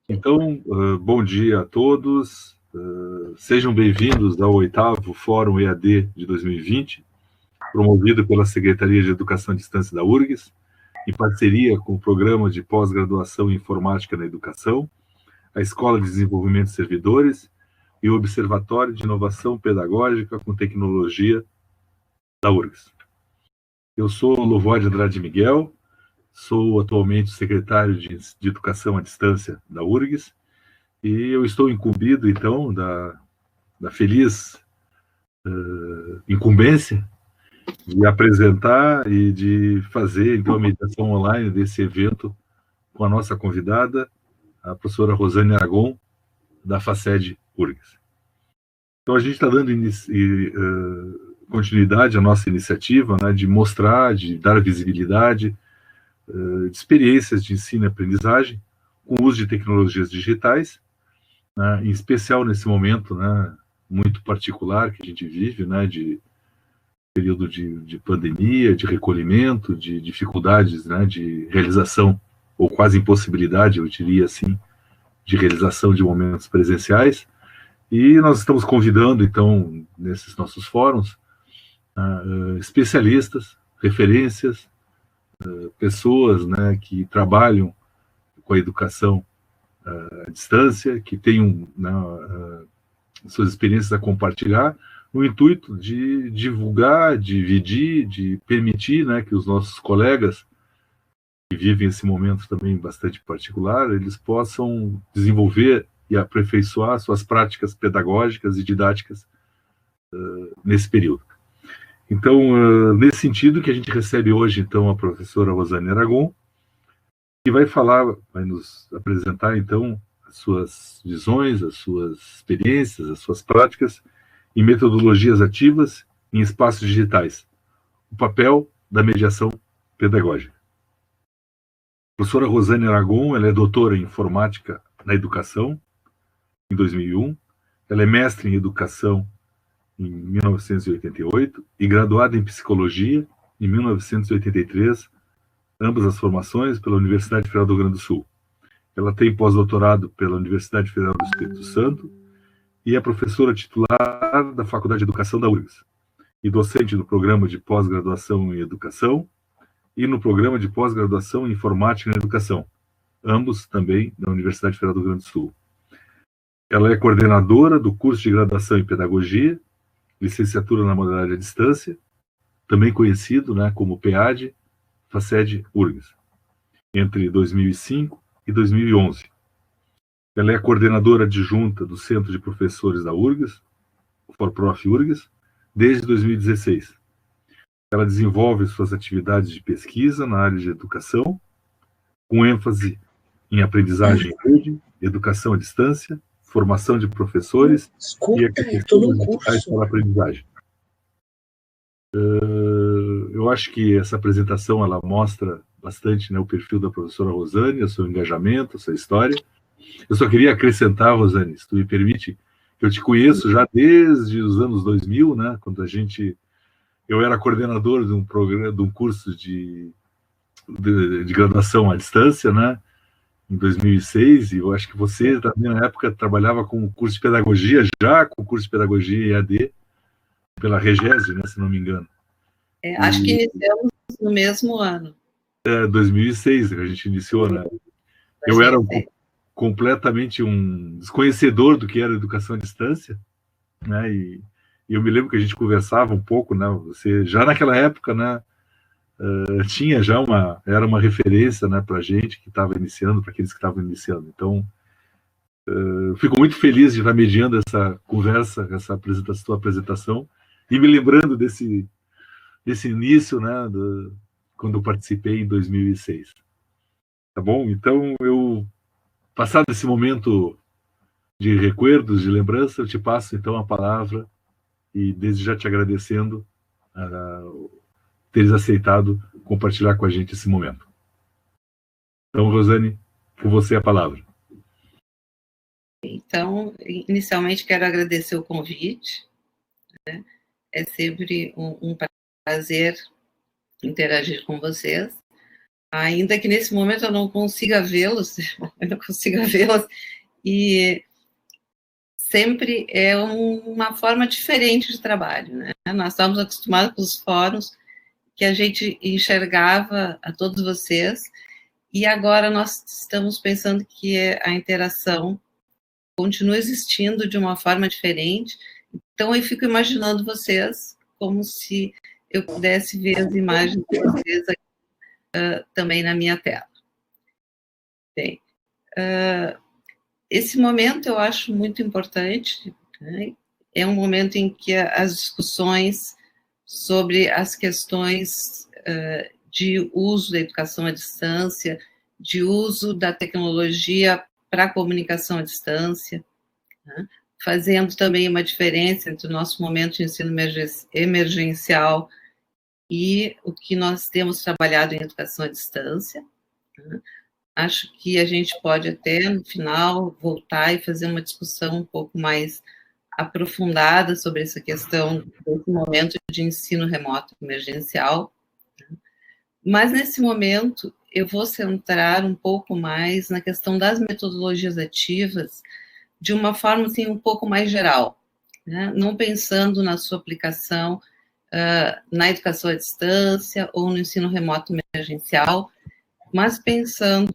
Então, bom dia a todos, sejam bem-vindos ao 8º Fórum EAD de 2020, promovido pela Secretaria de Educação à Distância da URGS, em parceria com o Programa de Pós-Graduação em Informática na Educação, a Escola de Desenvolvimento de Servidores e o Observatório de Inovação Pedagógica com Tecnologia da URGS. Eu sou Lovoide Andrade Miguel, sou atualmente secretário de Educação à Distância da URGS, e eu estou incumbido, então, da feliz incumbência de apresentar e de fazer, então, a mediação online desse evento com a nossa convidada, a professora Rosane Aragon, da FACED URGS. Então, a gente está dando continuidade à nossa iniciativa, né, de mostrar, de dar visibilidade de experiências de ensino e aprendizagem com o uso de tecnologias digitais, né, em especial nesse momento, né, muito particular que a gente vive, né, de período de pandemia, de recolhimento, de dificuldades, né, de realização, ou quase impossibilidade, eu diria assim, de realização de momentos presenciais. E nós estamos convidando, então, nesses nossos fóruns, especialistas, referências, pessoas, né, que trabalham com a educação à distância, que tenham, né, suas experiências a compartilhar, no intuito de divulgar, dividir, de permitir, né, que os nossos colegas que vivem esse momento também bastante particular, eles possam desenvolver e aperfeiçoar suas práticas pedagógicas e didáticas nesse período. Então, nesse sentido que a gente recebe hoje, então, a professora Rosane Aragon, que vai falar, vai nos apresentar, então, as suas visões, as suas experiências, as suas práticas em metodologias ativas em espaços digitais, o papel da mediação pedagógica. A professora Rosane Aragon, ela é doutora em informática na educação, em 2001, ela é mestre em educação em 1988 e graduada em psicologia em 1983, ambas as formações pela Universidade Federal do Rio Grande do Sul. Ela tem pós-doutorado pela Universidade Federal do Espírito Santo e é professora titular da Faculdade de Educação da URGS e docente do Programa de Pós-Graduação em Educação e no Programa de Pós-Graduação em Informática na Educação, ambos também da Universidade Federal do Rio Grande do Sul. Ela é coordenadora do curso de graduação em Pedagogia, licenciatura na modalidade à distância, também conhecido, né, como PEAD, FACED URGS, entre 2005 e 2011. Ela é coordenadora adjunta do Centro de Professores da URGS, o ForProf URGS, desde 2016. Ela desenvolve suas atividades de pesquisa na área de educação, com ênfase em aprendizagem em rede, educação à distância, formação de professores e arquiteturas digitais para a aprendizagem. Eu acho que essa apresentação ela mostra bastante, né, o perfil da professora Rosane, o seu engajamento, a sua história. Eu só queria acrescentar, Rosane, se tu me permite, que eu te conheço já desde os anos 2000, né, quando eu era coordenador de um programa, de um curso de graduação à distância, né, em 2006, e eu acho que você também na época trabalhava com o curso de pedagogia, já com o curso de pedagogia EAD, pela Regese, né, se não me engano. Acho que iniciamos no mesmo ano. 2006, a gente iniciou, né? Eu era completamente um desconhecedor do que era educação à distância, né? E eu me lembro que a gente conversava um pouco, né? Você já naquela época, né? Tinha já era uma referência, né? Para gente que estava iniciando, para aqueles que estavam iniciando. Então, fico muito feliz de estar mediando essa conversa, essa tua apresentação, e me lembrando desse início, né? Quando eu participei em 2006. Tá bom? Então, passado esse momento de recuerdos, de lembrança, eu te passo, então, a palavra e desde já te agradecendo teres aceitado compartilhar com a gente esse momento. Então, Rosane, com você a palavra. Então, inicialmente, quero agradecer o convite, né? É sempre um prazer interagir com vocês. ainda que nesse momento eu não consiga vê-los, e sempre é uma forma diferente de trabalho, né? Nós estávamos acostumados com os fóruns que a gente enxergava a todos vocês, e agora nós estamos pensando que a interação continua existindo de uma forma diferente. Então, eu fico imaginando vocês como se eu pudesse ver as imagens de vocês aqui, também na minha tela. Bem, esse momento eu acho muito importante, né? É um momento em que as discussões sobre as questões de uso da educação à distância, de uso da tecnologia para a comunicação à distância, né? Fazendo também uma diferença entre o nosso momento de ensino emergencial e o que nós temos trabalhado em educação à distância, né? Acho que a gente pode até, no final, voltar e fazer uma discussão um pouco mais aprofundada sobre essa questão desse momento de ensino remoto emergencial. Mas, nesse momento, eu vou centrar um pouco mais na questão das metodologias ativas, de uma forma, assim, um pouco mais geral, né? Não pensando na sua aplicação na educação à distância ou no ensino remoto emergencial, mas pensando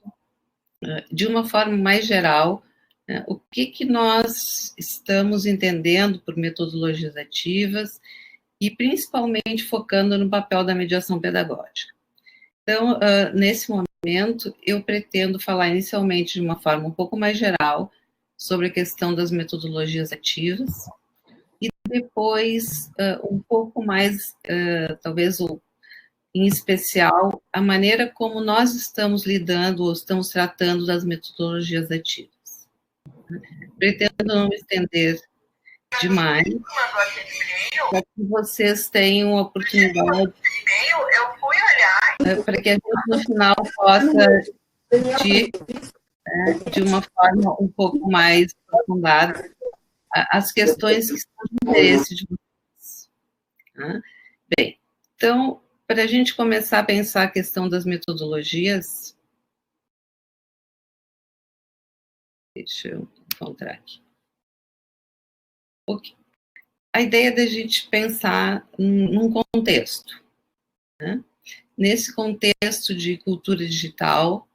de uma forma mais geral, né, o que nós estamos entendendo por metodologias ativas e principalmente focando no papel da mediação pedagógica. Então, nesse momento, eu pretendo falar inicialmente de uma forma um pouco mais geral sobre a questão das metodologias ativas e depois um pouco mais, talvez em especial, a maneira como nós estamos lidando ou estamos tratando das metodologias ativas. Pretendo não me estender demais, para que vocês tenham a oportunidade para que a gente, no final, possa discutir de uma forma um pouco mais aprofundada as questões que são de interesse de vocês. Bem, então, para a gente começar a pensar a questão das metodologias, deixa eu encontrar aqui. Okay. A ideia é da gente pensar num contexto, né? Nesse contexto de cultura digital,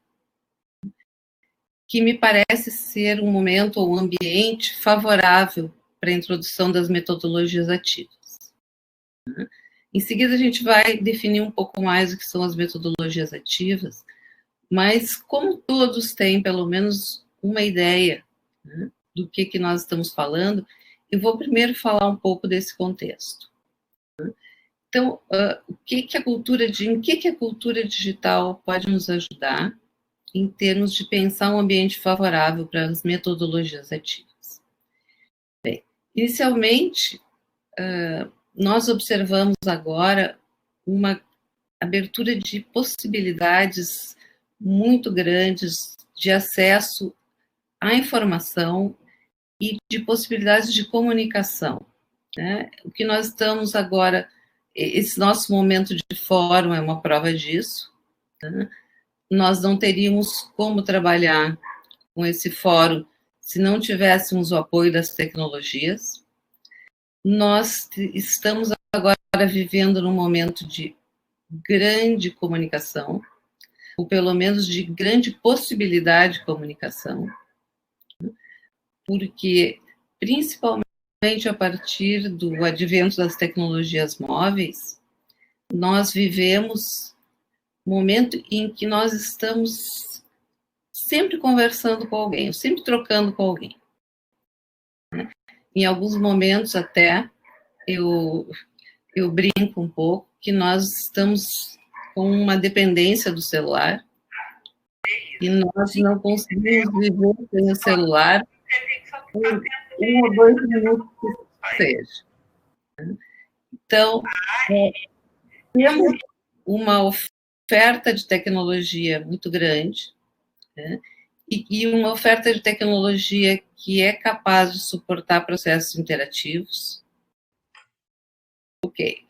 que me parece ser um momento ou um ambiente favorável para a introdução das metodologias ativas. Em seguida, a gente vai definir um pouco mais o que são as metodologias ativas, mas como todos têm pelo menos uma ideia, né, do que nós estamos falando, eu vou primeiro falar um pouco desse contexto. Então, em que a cultura digital pode nos ajudar em termos de pensar um ambiente favorável para as metodologias ativas? Bem, inicialmente, nós observamos agora uma abertura de possibilidades muito grandes de acesso à informação e de possibilidades de comunicação, né? O que nós estamos agora, esse nosso momento de fórum é uma prova disso, né? Nós não teríamos como trabalhar com esse fórum se não tivéssemos o apoio das tecnologias. Nós estamos agora vivendo num momento de grande comunicação, ou pelo menos de grande possibilidade de comunicação, porque, principalmente a partir do advento das tecnologias móveis, nós vivemos um momento em que nós estamos sempre conversando com alguém, sempre trocando com alguém. Em alguns momentos até eu brinco um pouco que nós estamos com uma dependência do celular e nós não conseguimos viver sem o celular por 1 ou 2 minutos que seja. Então, temos uma oferta de tecnologia muito grande, né? E uma oferta de tecnologia que é capaz de suportar processos interativos. Ok.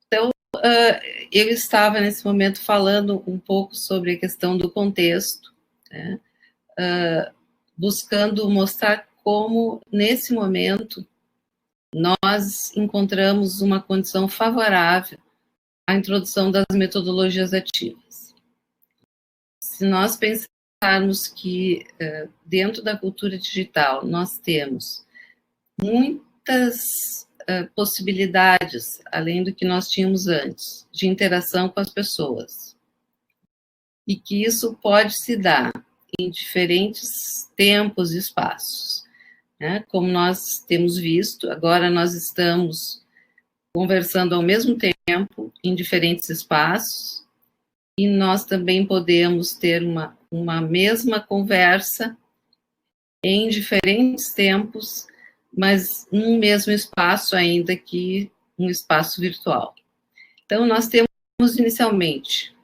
Então, eu estava, nesse momento, falando um pouco sobre a questão do contexto, né? Buscando mostrar como, nesse momento, nós encontramos uma condição favorável à introdução das metodologias ativas. Se nós pensarmos que, dentro da cultura digital, nós temos muitas possibilidades, além do que nós tínhamos antes, de interação com as pessoas, e que isso pode se dar em diferentes tempos e espaços, né? Como nós temos visto, agora nós estamos conversando ao mesmo tempo em diferentes espaços, e nós também podemos ter uma mesma conversa em diferentes tempos, mas num mesmo espaço, ainda que um espaço virtual. Então, nós temos, inicialmente,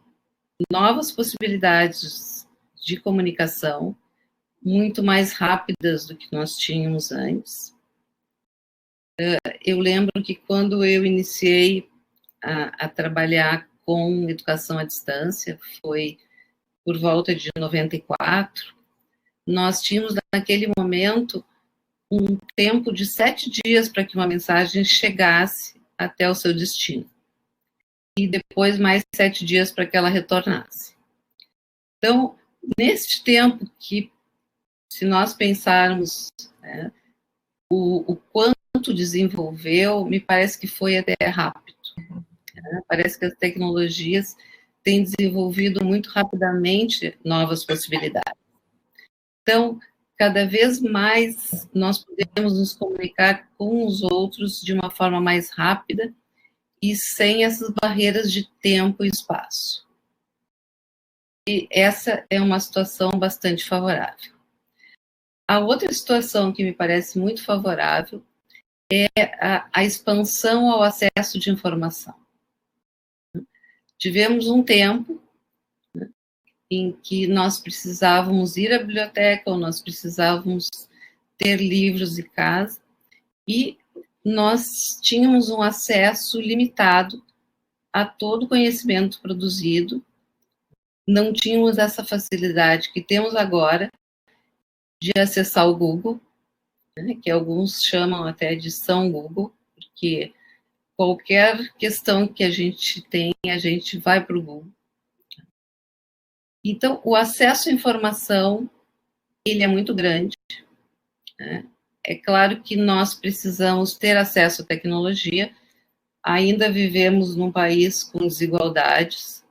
novas possibilidades de comunicação, muito mais rápidas do que nós tínhamos antes. Eu lembro que quando eu iniciei a trabalhar com educação à distância, foi por volta de 94, nós tínhamos, naquele momento, um tempo de 7 dias para que uma mensagem chegasse até o seu destino. E depois mais 7 dias para que ela retornasse. Então, neste tempo que, se nós pensarmos, né, o quanto desenvolveu, me parece que foi até rápido. Né? Parece que as tecnologias têm desenvolvido muito rapidamente novas possibilidades. Então, cada vez mais nós podemos nos comunicar com os outros de uma forma mais rápida e sem essas barreiras de tempo e espaço. E essa é uma situação bastante favorável. A outra situação que me parece muito favorável é a expansão ao acesso de informação. Tivemos um tempo, né, em que nós precisávamos ir à biblioteca, ou nós precisávamos ter livros em casa, e nós tínhamos um acesso limitado a todo o conhecimento produzido, não tínhamos essa facilidade que temos agora de acessar o Google, né, que alguns chamam até de São Google, porque qualquer questão que a gente tem, a gente vai para o Google. Então, o acesso à informação, ele é muito grande, né? É claro que nós precisamos ter acesso à tecnologia, ainda vivemos num país com desigualdades,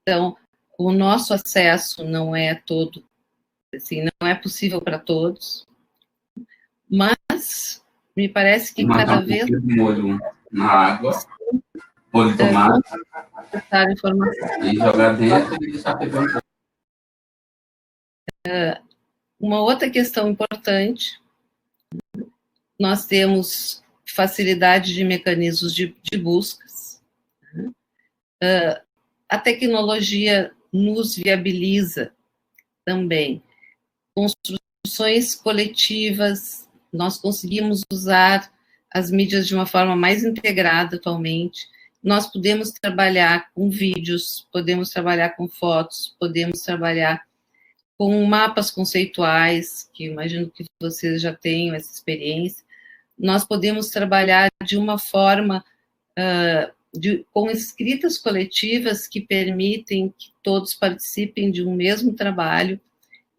então, o nosso acesso não é todo, assim, não é possível para todos, mas me parece que cada vez... molho na água, molho de tomate, e jogar dentro e deixar ferver um pouco. Uma outra questão importante, nós temos facilidade de mecanismos de buscas. A tecnologia nos viabiliza também construções coletivas, nós conseguimos usar as mídias de uma forma mais integrada atualmente, nós podemos trabalhar com vídeos, podemos trabalhar com fotos, podemos trabalhar com mapas conceituais, que imagino que vocês já tenham essa experiência, nós podemos trabalhar de uma forma, com escritas coletivas que permitem que todos participem de um mesmo trabalho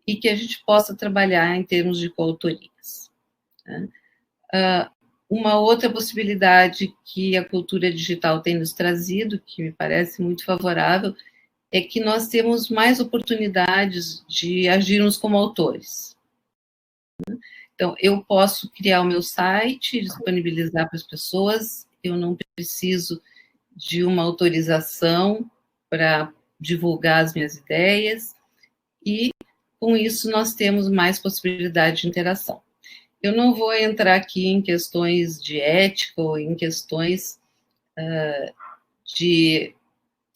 e que a gente possa trabalhar em termos de coautorias. Né? Uma outra possibilidade que a cultura digital tem nos trazido, que me parece muito favorável, é que nós temos mais oportunidades de agirmos como autores. Então, eu posso criar o meu site, disponibilizar para as pessoas, eu não preciso de uma autorização para divulgar as minhas ideias, e com isso nós temos mais possibilidade de interação. Eu não vou entrar aqui em questões de ética ou em questões de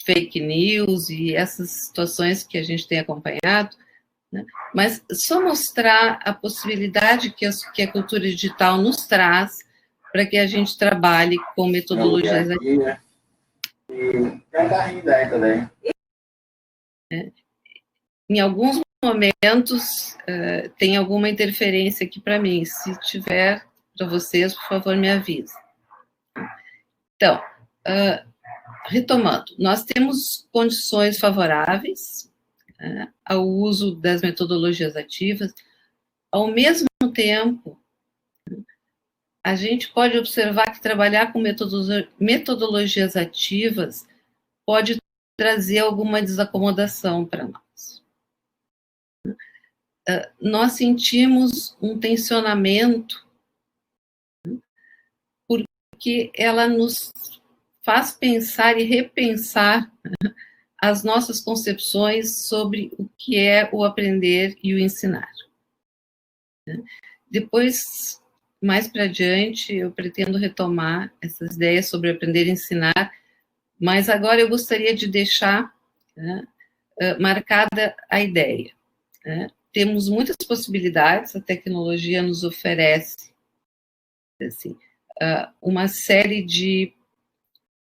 fake news e essas situações que a gente tem acompanhado, né? Mas só mostrar a possibilidade que a cultura digital nos traz para que a gente trabalhe com metodologias. Em alguns momentos, tem alguma interferência aqui para mim. Se tiver para vocês, por favor, me avise. Então, retomando, nós temos condições favoráveis ao uso das metodologias ativas. Ao mesmo tempo, a gente pode observar que trabalhar com metodologias ativas pode trazer alguma desacomodação para nós. Nós sentimos um tensionamento porque ela nos faz pensar e repensar as nossas concepções sobre o que é o aprender e o ensinar. Depois, mais para adiante, eu pretendo retomar essas ideias sobre aprender e ensinar, mas agora eu gostaria de deixar marcada a ideia. Temos muitas possibilidades, a tecnologia nos oferece assim, uma série de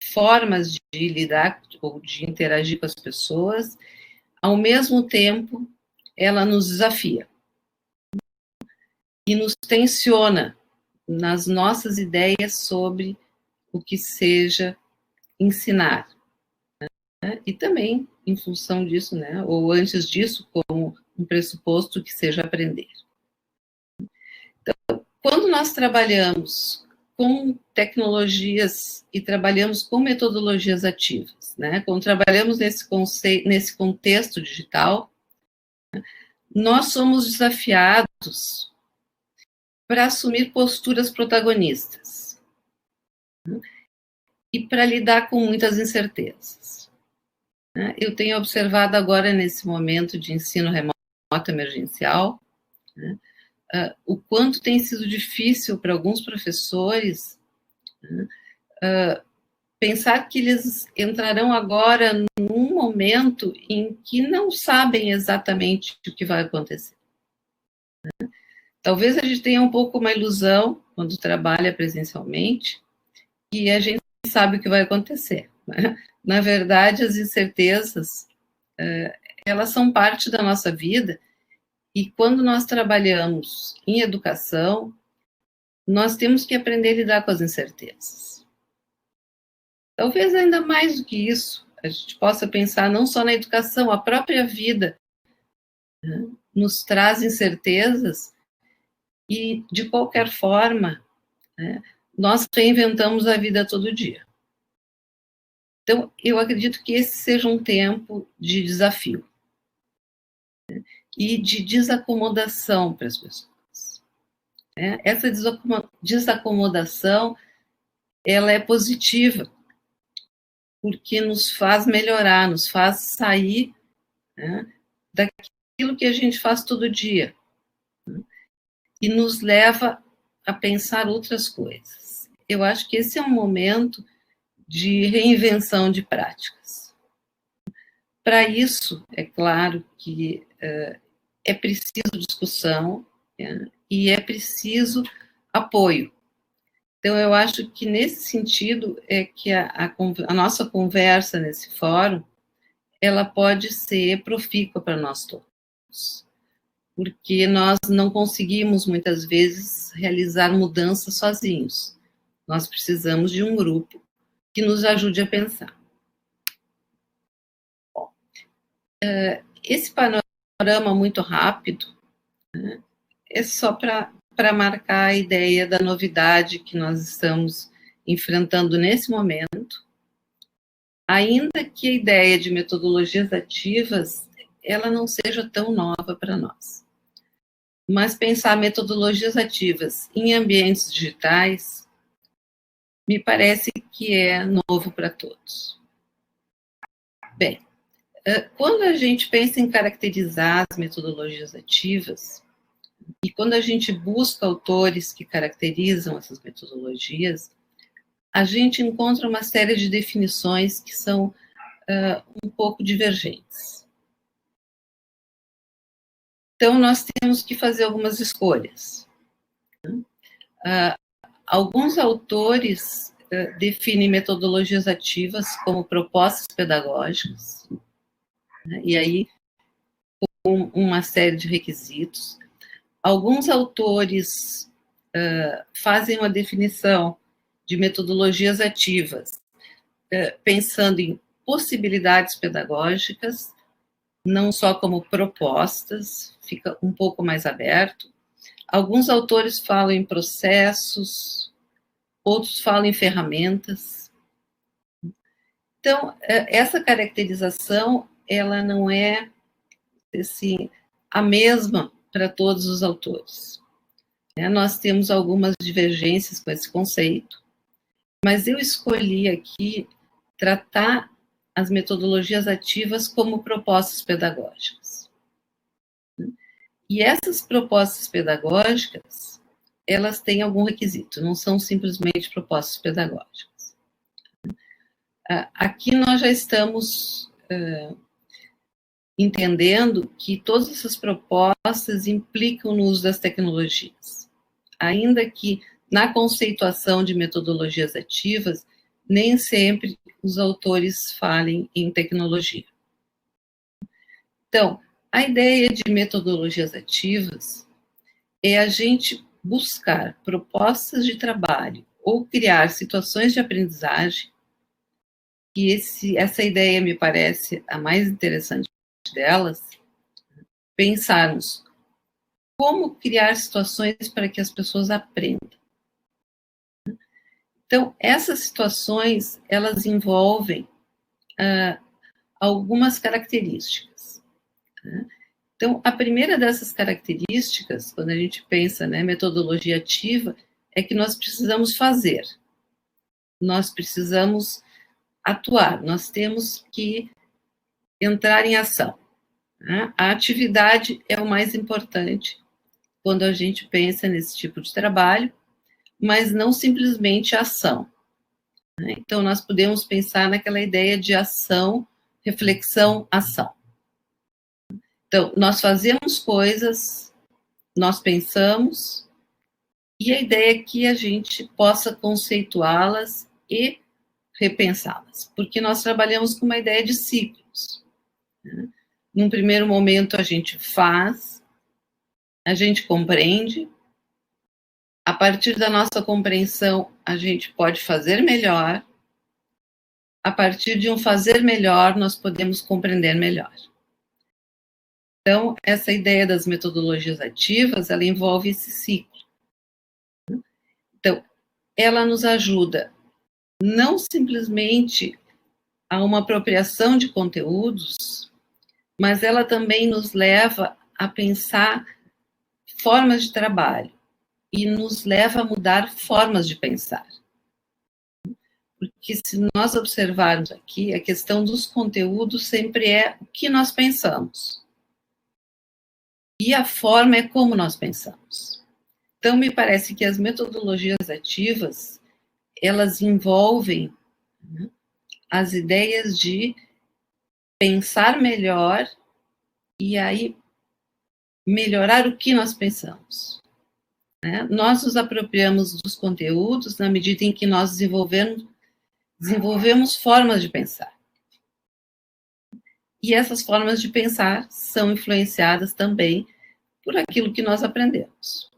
formas de lidar ou de interagir com as pessoas, ao mesmo tempo, ela nos desafia e nos tensiona nas nossas ideias sobre o que seja ensinar. E também, em função disso, ou antes disso, como um pressuposto que seja aprender. Então, quando nós trabalhamos com tecnologias e trabalhamos com metodologias ativas, quando trabalhamos nesse contexto digital, nós somos desafiados para assumir posturas protagonistas e para lidar com muitas incertezas. Eu tenho observado agora, nesse momento de ensino remoto emergencial, o quanto tem sido difícil para alguns professores pensar que eles entrarão agora num momento em que não sabem exatamente o que vai acontecer. Talvez a gente tenha um pouco uma ilusão quando trabalha presencialmente e a gente sabe o que vai acontecer. Na verdade, as incertezas, elas são parte da nossa vida. E quando nós trabalhamos em educação, nós temos que aprender a lidar com as incertezas. Talvez ainda mais do que isso, a gente possa pensar não só na educação, a própria vida nos traz incertezas e, de qualquer forma, nós reinventamos a vida todo dia. Então, eu acredito que esse seja um tempo de desafio e de desacomodação para as pessoas. Essa desacomodação, ela é positiva, porque nos faz melhorar, nos faz sair daquilo que a gente faz todo dia e nos leva a pensar outras coisas. Eu acho que esse é um momento de reinvenção de práticas. Para isso, é claro que é preciso discussão e é preciso apoio. Então, eu acho que, nesse sentido, é que a nossa conversa nesse fórum, ela pode ser profícua para nós todos, porque nós não conseguimos, muitas vezes, realizar mudanças sozinhos. Nós precisamos de um grupo que nos ajude a pensar. Bom, esse panorama muito rápido é só para marcar a ideia da novidade que nós estamos enfrentando nesse momento, ainda que a ideia de metodologias ativas ela não seja tão nova para nós. Mas pensar metodologias ativas em ambientes digitais me parece que é novo para todos. Bem, quando a gente pensa em caracterizar as metodologias ativas, e quando a gente busca autores que caracterizam essas metodologias, a gente encontra uma série de definições que são um pouco divergentes. Então, nós temos que fazer algumas escolhas. Alguns autores define metodologias ativas como propostas pedagógicas, né? E aí, com uma série de requisitos. Alguns autores fazem uma definição de metodologias ativas, pensando em possibilidades pedagógicas, não só como propostas, fica um pouco mais aberto. Alguns autores falam em processos, outros falam em ferramentas. Então, essa caracterização, ela não é, assim, a mesma para todos os autores. Nós temos algumas divergências com esse conceito, mas eu escolhi aqui tratar as metodologias ativas como propostas pedagógicas. E essas propostas pedagógicas, elas têm algum requisito, não são simplesmente propostas pedagógicas. Aqui nós já estamos entendendo que todas essas propostas implicam no uso das tecnologias. Ainda que na conceituação de metodologias ativas, nem sempre os autores falem em tecnologia. Então, a ideia de metodologias ativas é a gente buscar propostas de trabalho ou criar situações de aprendizagem, e essa ideia me parece a mais interessante delas, pensarmos como criar situações para que as pessoas aprendam. Então, essas situações, elas envolvem algumas características. Né? Então, a primeira dessas características, quando a gente pensa, né, metodologia ativa, é que nós precisamos fazer. Nós precisamos atuar, nós temos que entrar em ação. Né? A atividade é o mais importante quando a gente pensa nesse tipo de trabalho, mas não simplesmente ação. Né? Então, nós podemos pensar naquela ideia de ação, reflexão, ação. Então, nós fazemos coisas, nós pensamos, e a ideia é que a gente possa conceituá-las e repensá-las, porque nós trabalhamos com uma ideia de ciclos. Né? Num primeiro momento, a gente faz, a gente compreende, a partir da nossa compreensão, a gente pode fazer melhor, a partir de um fazer melhor, nós podemos compreender melhor. Então, essa ideia das metodologias ativas, ela envolve esse ciclo. Então, ela nos ajuda não simplesmente a uma apropriação de conteúdos, mas ela também nos leva a pensar formas de trabalho e nos leva a mudar formas de pensar. Porque se nós observarmos aqui, a questão dos conteúdos sempre é o que nós pensamos. E a forma é como nós pensamos. Então, me parece que as metodologias ativas, elas envolvem, né, as ideias de pensar melhor e aí melhorar o que nós pensamos. Né? Nós nos apropriamos dos conteúdos na medida em que nós desenvolvemos formas de pensar. E essas formas de pensar são influenciadas também por aquilo que nós aprendemos.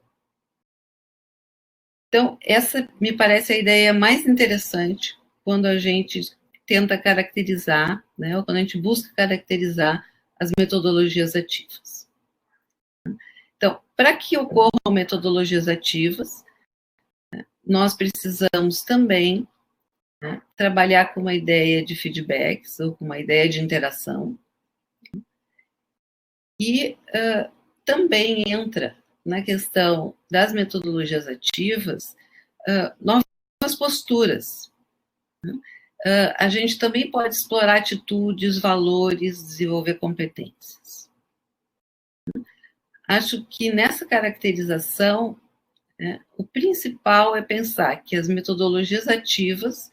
Então, essa me parece a ideia mais interessante quando a gente tenta caracterizar, né, ou quando a gente busca caracterizar as metodologias ativas. Então, para que ocorram metodologias ativas, né, nós precisamos também, né, trabalhar com uma ideia de feedbacks ou com uma ideia de interação. E também entra na questão das metodologias ativas novas posturas. Né? A gente também pode explorar atitudes, valores, desenvolver competências. Acho que nessa caracterização, né, o principal é pensar que as metodologias ativas,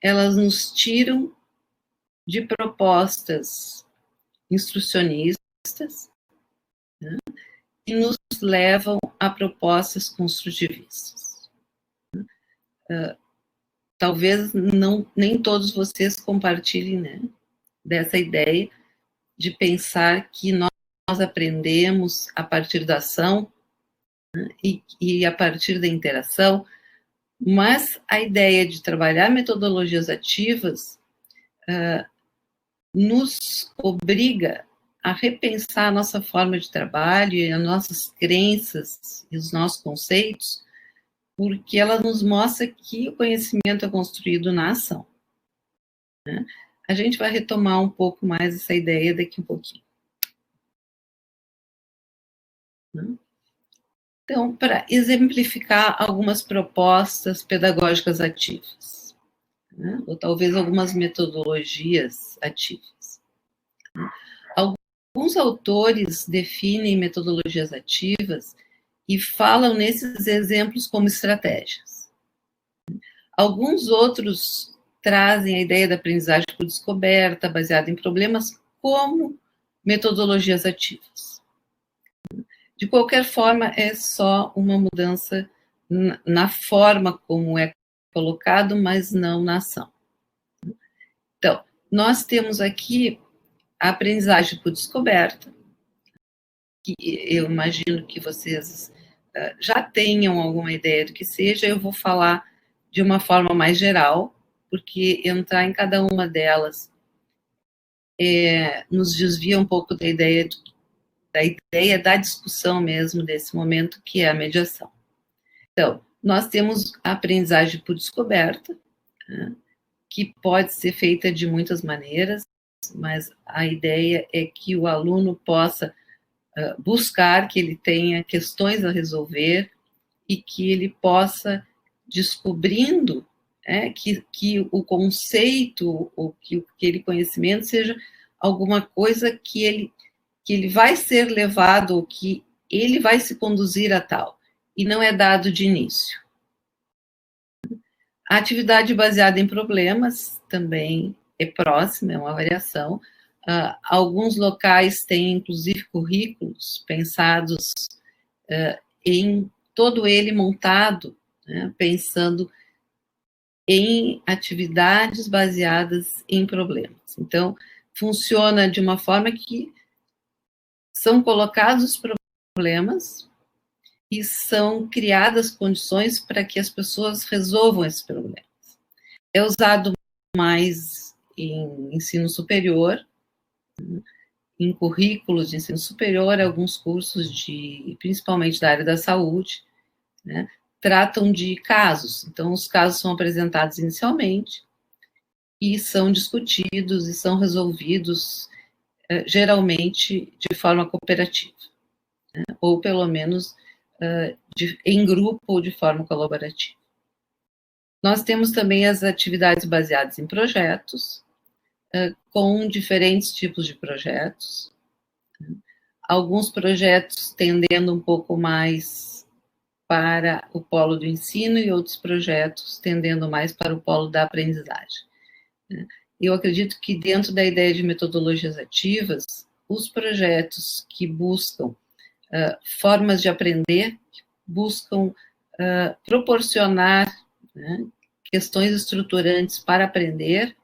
elas nos tiram de propostas instrucionistas, né, e nos levam a propostas construtivistas. talvez nem todos vocês compartilhem, né, dessa ideia de pensar que nós aprendemos a partir da ação, né, e a partir da interação, mas a ideia de trabalhar metodologias ativas nos obriga a repensar a nossa forma de trabalho e as nossas crenças e os nossos conceitos, porque ela nos mostra que o conhecimento é construído na ação, né? A gente vai retomar um pouco mais essa ideia daqui um pouquinho. Então, para exemplificar algumas propostas pedagógicas ativas, né? Ou talvez algumas metodologias ativas. Alguns autores definem metodologias ativas e falam nesses exemplos como estratégias. Alguns outros trazem a ideia da aprendizagem por descoberta, baseada em problemas, como metodologias ativas. De qualquer forma, é só uma mudança na forma como é colocado, mas não na ação. Então, nós temos aqui a aprendizagem por descoberta, que eu imagino que vocês já tenham alguma ideia do que seja. Eu vou falar de uma forma mais geral, porque entrar em cada uma delas nos desvia um pouco da ideia da discussão mesmo desse momento, que é a mediação. Então, nós temos a aprendizagem por descoberta, né, que pode ser feita de muitas maneiras, mas a ideia é que o aluno possa buscar, que ele tenha questões a resolver e que ele possa, descobrindo que o conceito ou que aquele conhecimento seja alguma coisa que ele vai ser levado, ou que ele vai se conduzir a tal, e não é dado de início. A atividade baseada em problemas também é próxima, é uma variação. Alguns locais têm, inclusive, currículos pensados em todo ele montado, né, pensando em atividades baseadas em problemas. Então, funciona de uma forma que são colocados problemas e são criadas condições para que as pessoas resolvam esses problemas. É usado mais em ensino superior, em currículos de ensino superior, alguns cursos principalmente da área da saúde, né, tratam de casos. Então, os casos são apresentados inicialmente e são discutidos e são resolvidos geralmente de forma cooperativa, né, ou pelo menos em grupo ou de forma colaborativa. Nós temos também as atividades baseadas em projetos, com diferentes tipos de projetos. Alguns projetos tendendo um pouco mais para o polo do ensino e outros projetos tendendo mais para o polo da aprendizagem. Eu acredito que dentro da ideia de metodologias ativas, os projetos que buscam formas de aprender, buscam proporcionar, né, questões estruturantes para aprender,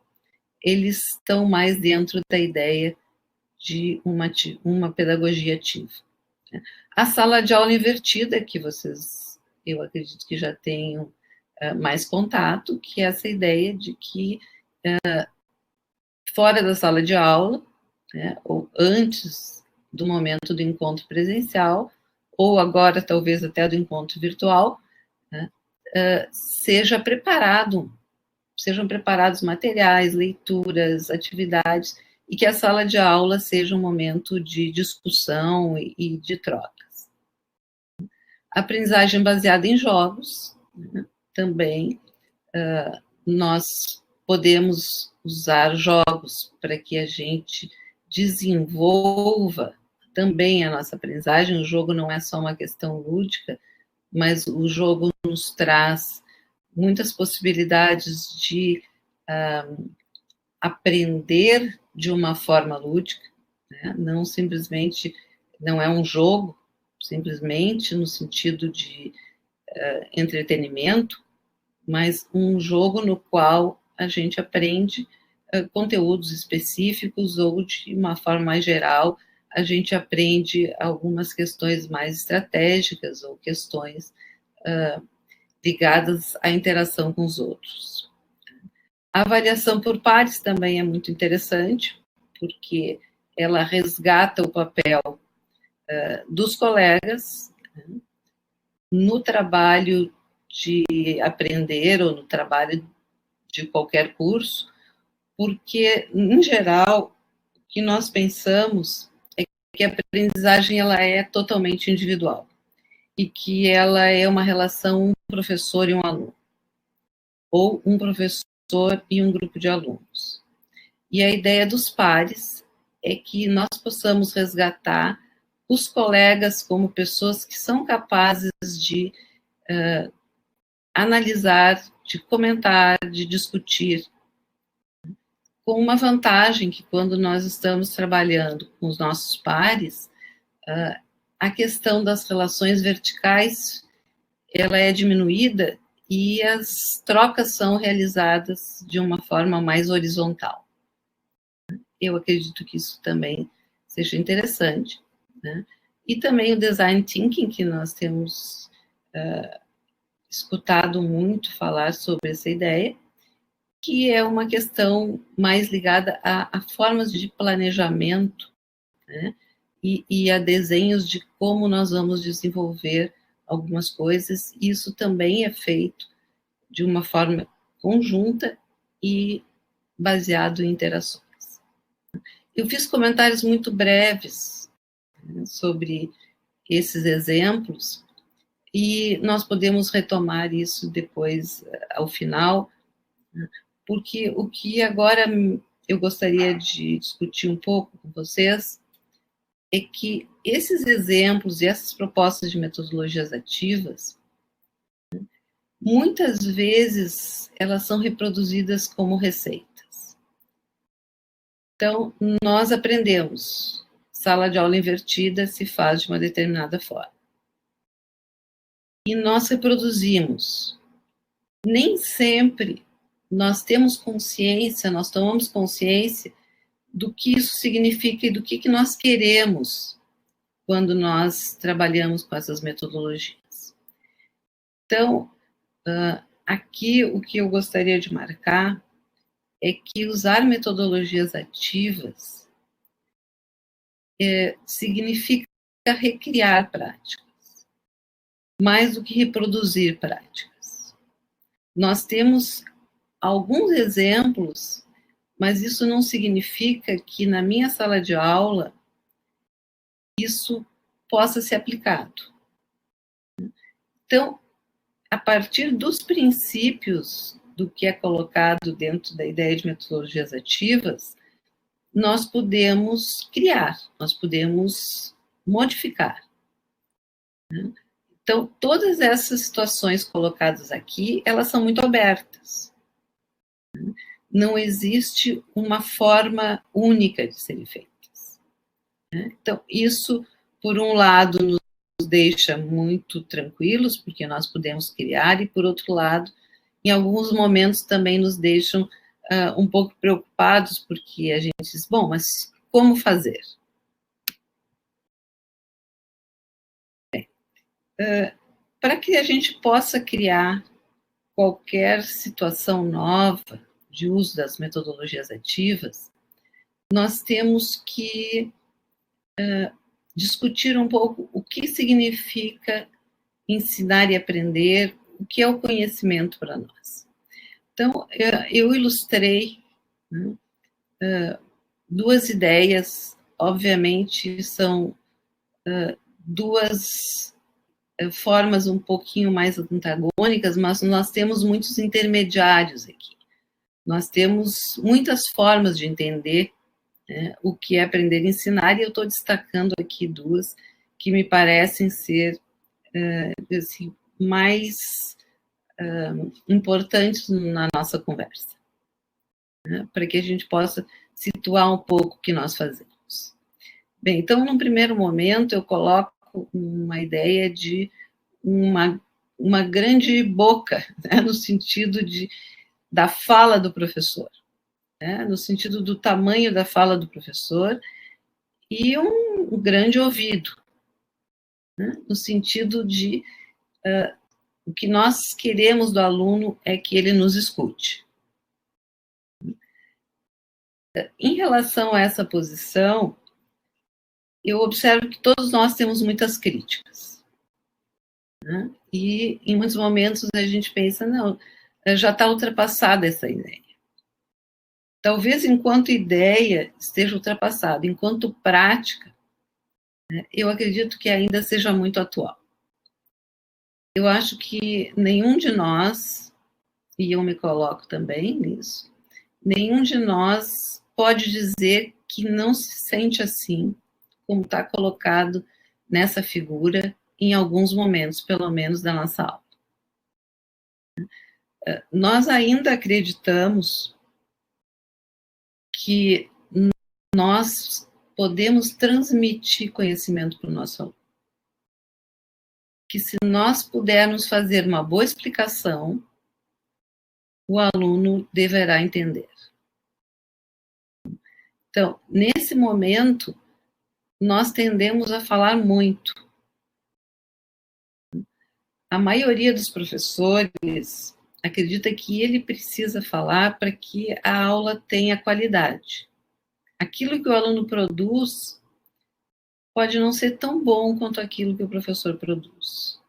eles estão mais dentro da ideia de uma pedagogia ativa. A sala de aula invertida, que vocês, eu acredito que já tenham mais contato, que é essa ideia de que fora da sala de aula, né, ou antes do momento do encontro presencial, ou agora talvez até do encontro virtual, né, sejam preparados materiais, leituras, atividades, e que a sala de aula seja um momento de discussão e de trocas. A aprendizagem baseada em jogos, né, também nós podemos usar jogos para que a gente desenvolva também a nossa aprendizagem. O jogo não é só uma questão lúdica, mas o jogo nos traz muitas possibilidades de aprender de uma forma lúdica, né? Não é um jogo simplesmente no sentido de entretenimento, mas um jogo no qual a gente aprende conteúdos específicos ou, de uma forma mais geral, a gente aprende algumas questões mais estratégicas ou questões ligadas à interação com os outros. A avaliação por pares também é muito interessante, porque ela resgata o papel dos colegas no trabalho de aprender ou no trabalho de qualquer curso, porque, em geral, o que nós pensamos é que a aprendizagem ela é totalmente individual e que ela é uma relação um professor e um aluno, ou um professor e um grupo de alunos. E a ideia dos pares é que nós possamos resgatar os colegas como pessoas que são capazes de analisar, de comentar, de discutir, com uma vantagem que quando nós estamos trabalhando com os nossos pares, a questão das relações verticais, ela é diminuída e as trocas são realizadas de uma forma mais horizontal. Eu acredito que isso também seja interessante, né? E também o design thinking, que nós temos escutado muito falar sobre essa ideia, que é uma questão mais ligada a formas de planejamento, né? E a desenhos de como nós vamos desenvolver algumas coisas. Isso também é feito de uma forma conjunta e baseado em interações. Eu fiz comentários muito breves, né, sobre esses exemplos, e nós podemos retomar isso depois, ao final, porque o que agora eu gostaria de discutir um pouco com vocês é que esses exemplos e essas propostas de metodologias ativas, muitas vezes elas são reproduzidas como receitas. Então, nós aprendemos, sala de aula invertida se faz de uma determinada forma. E nós reproduzimos. Nem sempre nós temos consciência, nós tomamos consciência do que isso significa e do que nós queremos quando nós trabalhamos com essas metodologias. Então, aqui o que eu gostaria de marcar é que usar metodologias ativas significa recriar práticas, mais do que reproduzir práticas. Nós temos alguns exemplos, mas isso não significa que na minha sala de aula isso possa ser aplicado. Então, a partir dos princípios do que é colocado dentro da ideia de metodologias ativas, nós podemos criar, nós podemos modificar. Então, todas essas situações colocadas aqui, elas são muito abertas. Não existe uma forma única de serem feitas. Então, isso, por um lado, nos deixa muito tranquilos, porque nós podemos criar, e, por outro lado, em alguns momentos também nos deixam um pouco preocupados, porque a gente diz, bom, mas como fazer? Para que a gente possa criar qualquer situação nova de uso das metodologias ativas, nós temos que discutir um pouco o que significa ensinar e aprender, o que é o conhecimento para nós. Então, eu ilustrei, né, duas ideias, obviamente são duas formas um pouquinho mais antagônicas, mas nós temos muitos intermediários aqui. Nós temos muitas formas de entender o que é aprender e ensinar, e eu estou destacando aqui duas que me parecem ser assim, mais importantes na nossa conversa, né, para que a gente possa situar um pouco o que nós fazemos. Bem, então, num primeiro momento, eu coloco uma ideia de uma uma grande boca, né, no sentido da fala do professor, né, no sentido do tamanho da fala do professor, e um grande ouvido, né, no sentido de o que nós queremos do aluno é que ele nos escute. Em relação a essa posição, eu observo que todos nós temos muitas críticas, né? E em muitos momentos a gente pensa, não, já está ultrapassada essa ideia. Talvez enquanto ideia esteja ultrapassada, enquanto prática, né, eu acredito que ainda seja muito atual. Eu acho que nenhum de nós, e eu me coloco também nisso, nenhum de nós pode dizer que não se sente assim, como está colocado nessa figura, em alguns momentos, pelo menos, da nossa aula. Nós ainda acreditamos que nós podemos transmitir conhecimento para o nosso aluno. Que se nós pudermos fazer uma boa explicação, o aluno deverá entender. Então, nesse momento, nós tendemos a falar muito. A maioria dos professores acredita que ele precisa falar para que a aula tenha qualidade. Aquilo que o aluno produz pode não ser tão bom quanto aquilo que o professor produz.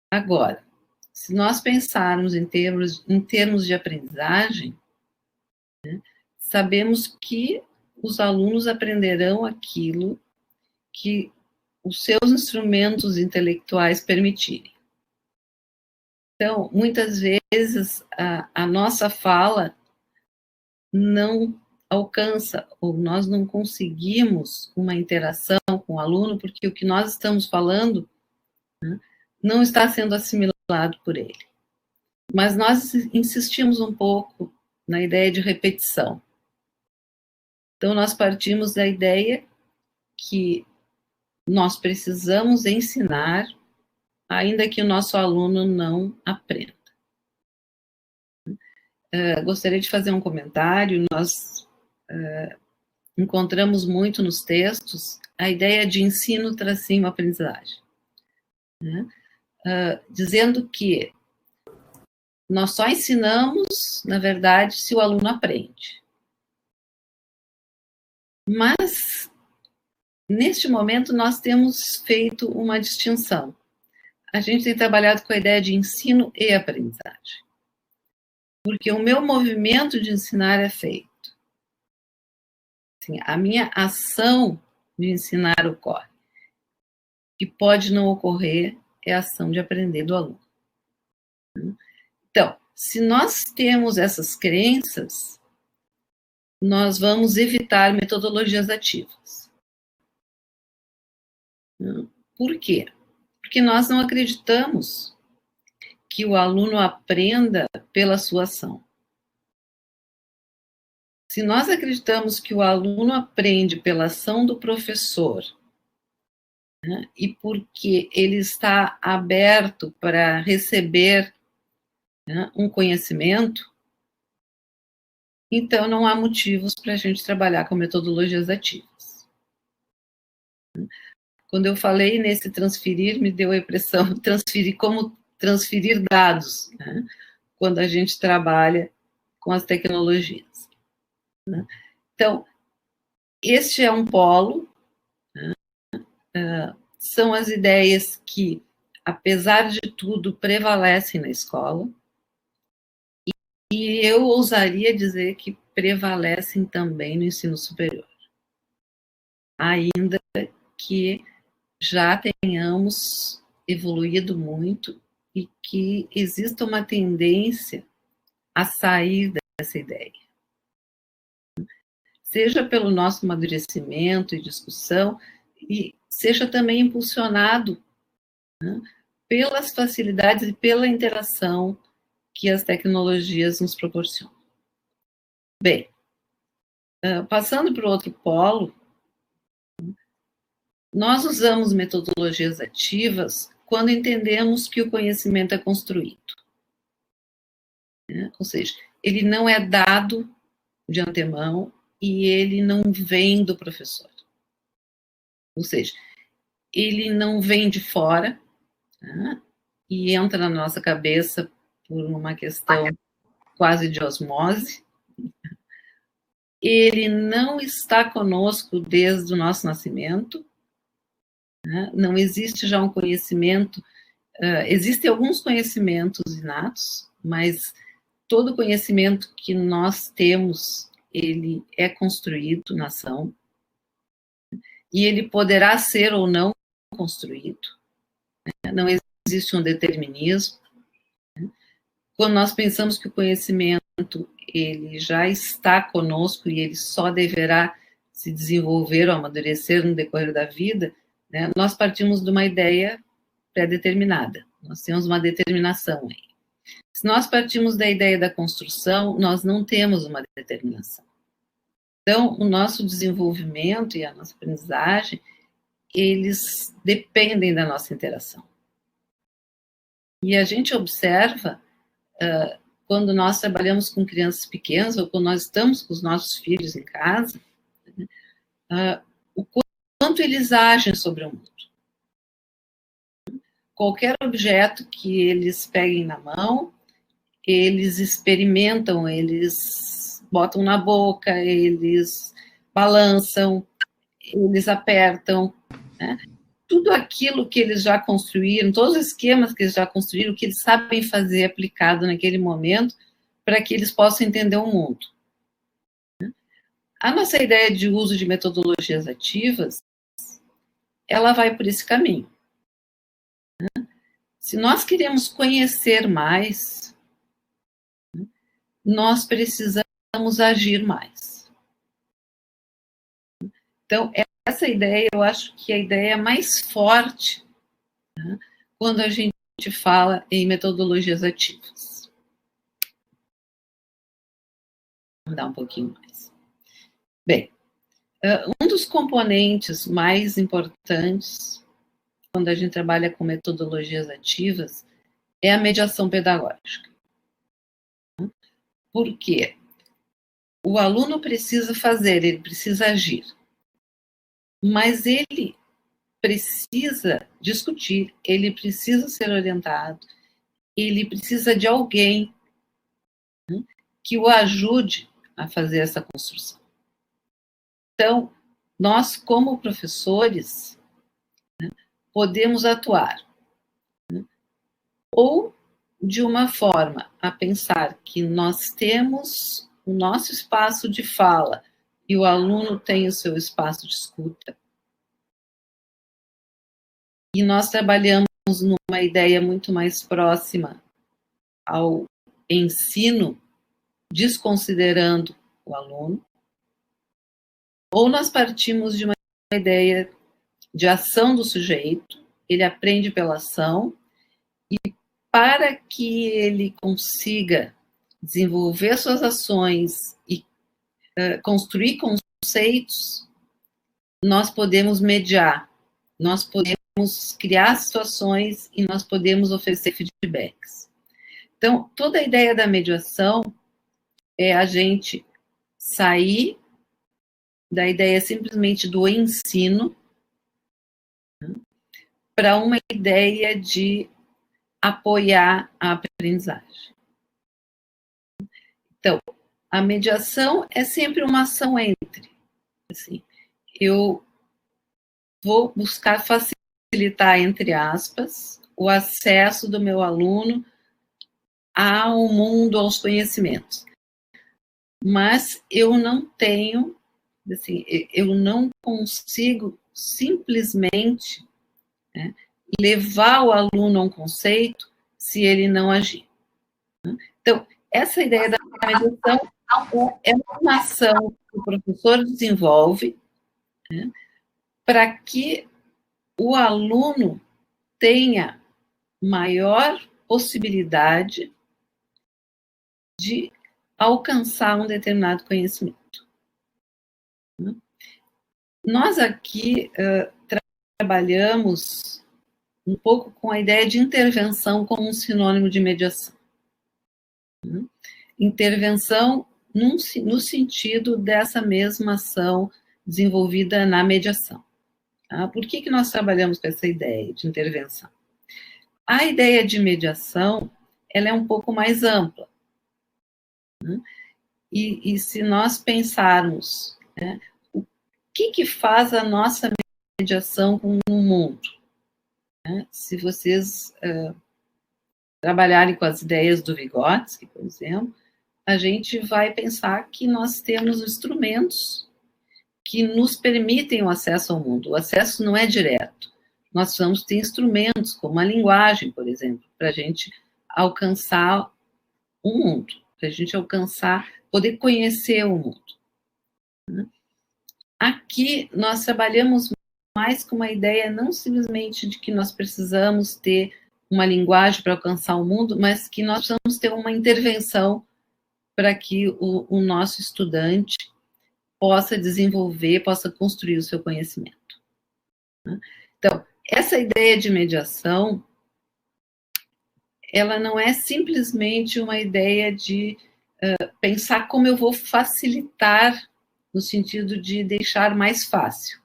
Agora, se nós pensarmos em termos de aprendizagem, né, sabemos que os alunos aprenderão aquilo que os seus instrumentos intelectuais permitirem. Então, muitas vezes, a nossa fala não alcança, ou nós não conseguimos uma interação com o aluno, porque o que nós estamos falando, né, não está sendo assimilado por ele. Mas nós insistimos um pouco na ideia de repetição. Então, nós partimos da ideia que nós precisamos ensinar, ainda que o nosso aluno não aprenda. Gostaria de fazer um comentário. Nós encontramos muito nos textos a ideia de ensino-aprendizagem, né? Dizendo que nós só ensinamos, na verdade, se o aluno aprende. Mas, neste momento, nós temos feito uma distinção. A gente tem trabalhado com a ideia de ensino e aprendizagem. Porque o meu movimento de ensinar é feito. Assim, a minha ação de ensinar ocorre. O que pode não ocorrer é a ação de aprender do aluno. Então, se nós temos essas crenças, nós vamos evitar metodologias ativas. Por quê? Porque nós não acreditamos que o aluno aprenda pela sua ação. Se nós acreditamos que o aluno aprende pela ação do professor, né, e porque ele está aberto para receber, né, um conhecimento, então não há motivos para a gente trabalhar com metodologias ativas. Quando eu falei nesse transferir, me deu a impressão de transferir como transferir dados, né, quando a gente trabalha com as tecnologias, né? Então, este é um polo, né? São as ideias que, apesar de tudo, prevalecem na escola, e eu ousaria dizer que prevalecem também no ensino superior, ainda que já tenhamos evoluído muito e que exista uma tendência a sair dessa ideia. Seja pelo nosso amadurecimento e discussão, e seja também impulsionado, né, pelas facilidades e pela interação que as tecnologias nos proporcionam. Bem, passando para o outro polo, nós usamos metodologias ativas quando entendemos que o conhecimento é construído. Ou seja, ele não é dado de antemão e ele não vem do professor. Ou seja, ele não vem de fora, tá? E entra na nossa cabeça por uma questão quase de osmose. Ele não está conosco desde o nosso nascimento, né? Não existe já um conhecimento, existem alguns conhecimentos inatos, mas todo conhecimento que nós temos, ele é construído na ação, e ele poderá ser ou não construído, né? Não existe um determinismo. Quando nós pensamos que o conhecimento ele já está conosco e ele só deverá se desenvolver ou amadurecer no decorrer da vida, né, nós partimos de uma ideia pré-determinada. Nós temos uma determinação aí. Se nós partimos da ideia da construção, nós não temos uma determinação. Então, o nosso desenvolvimento e a nossa aprendizagem, eles dependem da nossa interação. E a gente observa, quando nós trabalhamos com crianças pequenas, ou quando nós estamos com os nossos filhos em casa, o quanto eles agem sobre o mundo. Qualquer objeto que eles peguem na mão, eles experimentam, eles botam na boca, eles balançam, eles apertam, né? Tudo aquilo que eles já construíram, todos os esquemas que eles já construíram, que eles sabem fazer aplicado naquele momento, para que eles possam entender o mundo. A nossa ideia de uso de metodologias ativas, ela vai por esse caminho. Se nós queremos conhecer mais, nós precisamos agir mais. Então, essa ideia, eu acho que é a ideia mais forte, né, quando a gente fala em metodologias ativas. Vou dar um pouquinho mais. Bem, um dos componentes mais importantes quando a gente trabalha com metodologias ativas é a mediação pedagógica. Por quê? O aluno precisa fazer, ele precisa agir. Mas ele precisa discutir, ele precisa ser orientado, ele precisa de alguém, né, que o ajude a fazer essa construção. Então, nós, como professores, né, podemos atuar, né, ou de uma forma a pensar que nós temos o nosso espaço de fala e o aluno tem o seu espaço de escuta. E nós trabalhamos numa ideia muito mais próxima ao ensino, desconsiderando o aluno, ou nós partimos de uma ideia de ação do sujeito, ele aprende pela ação, e para que ele consiga desenvolver suas ações e construir conceitos, nós podemos mediar, nós podemos criar situações e nós podemos oferecer feedbacks. Então, toda a ideia da mediação é a gente sair da ideia simplesmente do ensino, né, para uma ideia de apoiar a aprendizagem. Então, a mediação é sempre uma ação entre. Assim, eu vou buscar facilitar, entre aspas, o acesso do meu aluno ao mundo, aos conhecimentos. Mas eu não tenho, assim, eu não consigo simplesmente, né, levar o aluno a um conceito se ele não agir. Então, essa ideia da mediação é uma ação que o professor desenvolve, né, para que o aluno tenha maior possibilidade de alcançar um determinado conhecimento. Nós aqui trabalhamos um pouco com a ideia de intervenção como um sinônimo de mediação. Intervenção no sentido dessa mesma ação desenvolvida na mediação. Tá? Por que nós trabalhamos com essa ideia de intervenção? A ideia de mediação, ela é um pouco mais ampla. Né? E se nós pensarmos, né, o que faz a nossa mediação com o mundo? Né? Se vocês trabalharem com as ideias do Vygotsky, por exemplo, a gente vai pensar que nós temos instrumentos que nos permitem o acesso ao mundo. O acesso não é direto. Nós vamos ter instrumentos, como a linguagem, por exemplo, para a gente alcançar o mundo, para a gente alcançar, poder conhecer o mundo. Aqui, nós trabalhamos mais com uma ideia não simplesmente de que nós precisamos ter uma linguagem para alcançar o mundo, mas que nós precisamos ter uma intervenção para que o nosso estudante possa desenvolver, possa construir o seu conhecimento. Então, essa ideia de mediação, ela não é simplesmente uma ideia de pensar como eu vou facilitar, no sentido de deixar mais fácil,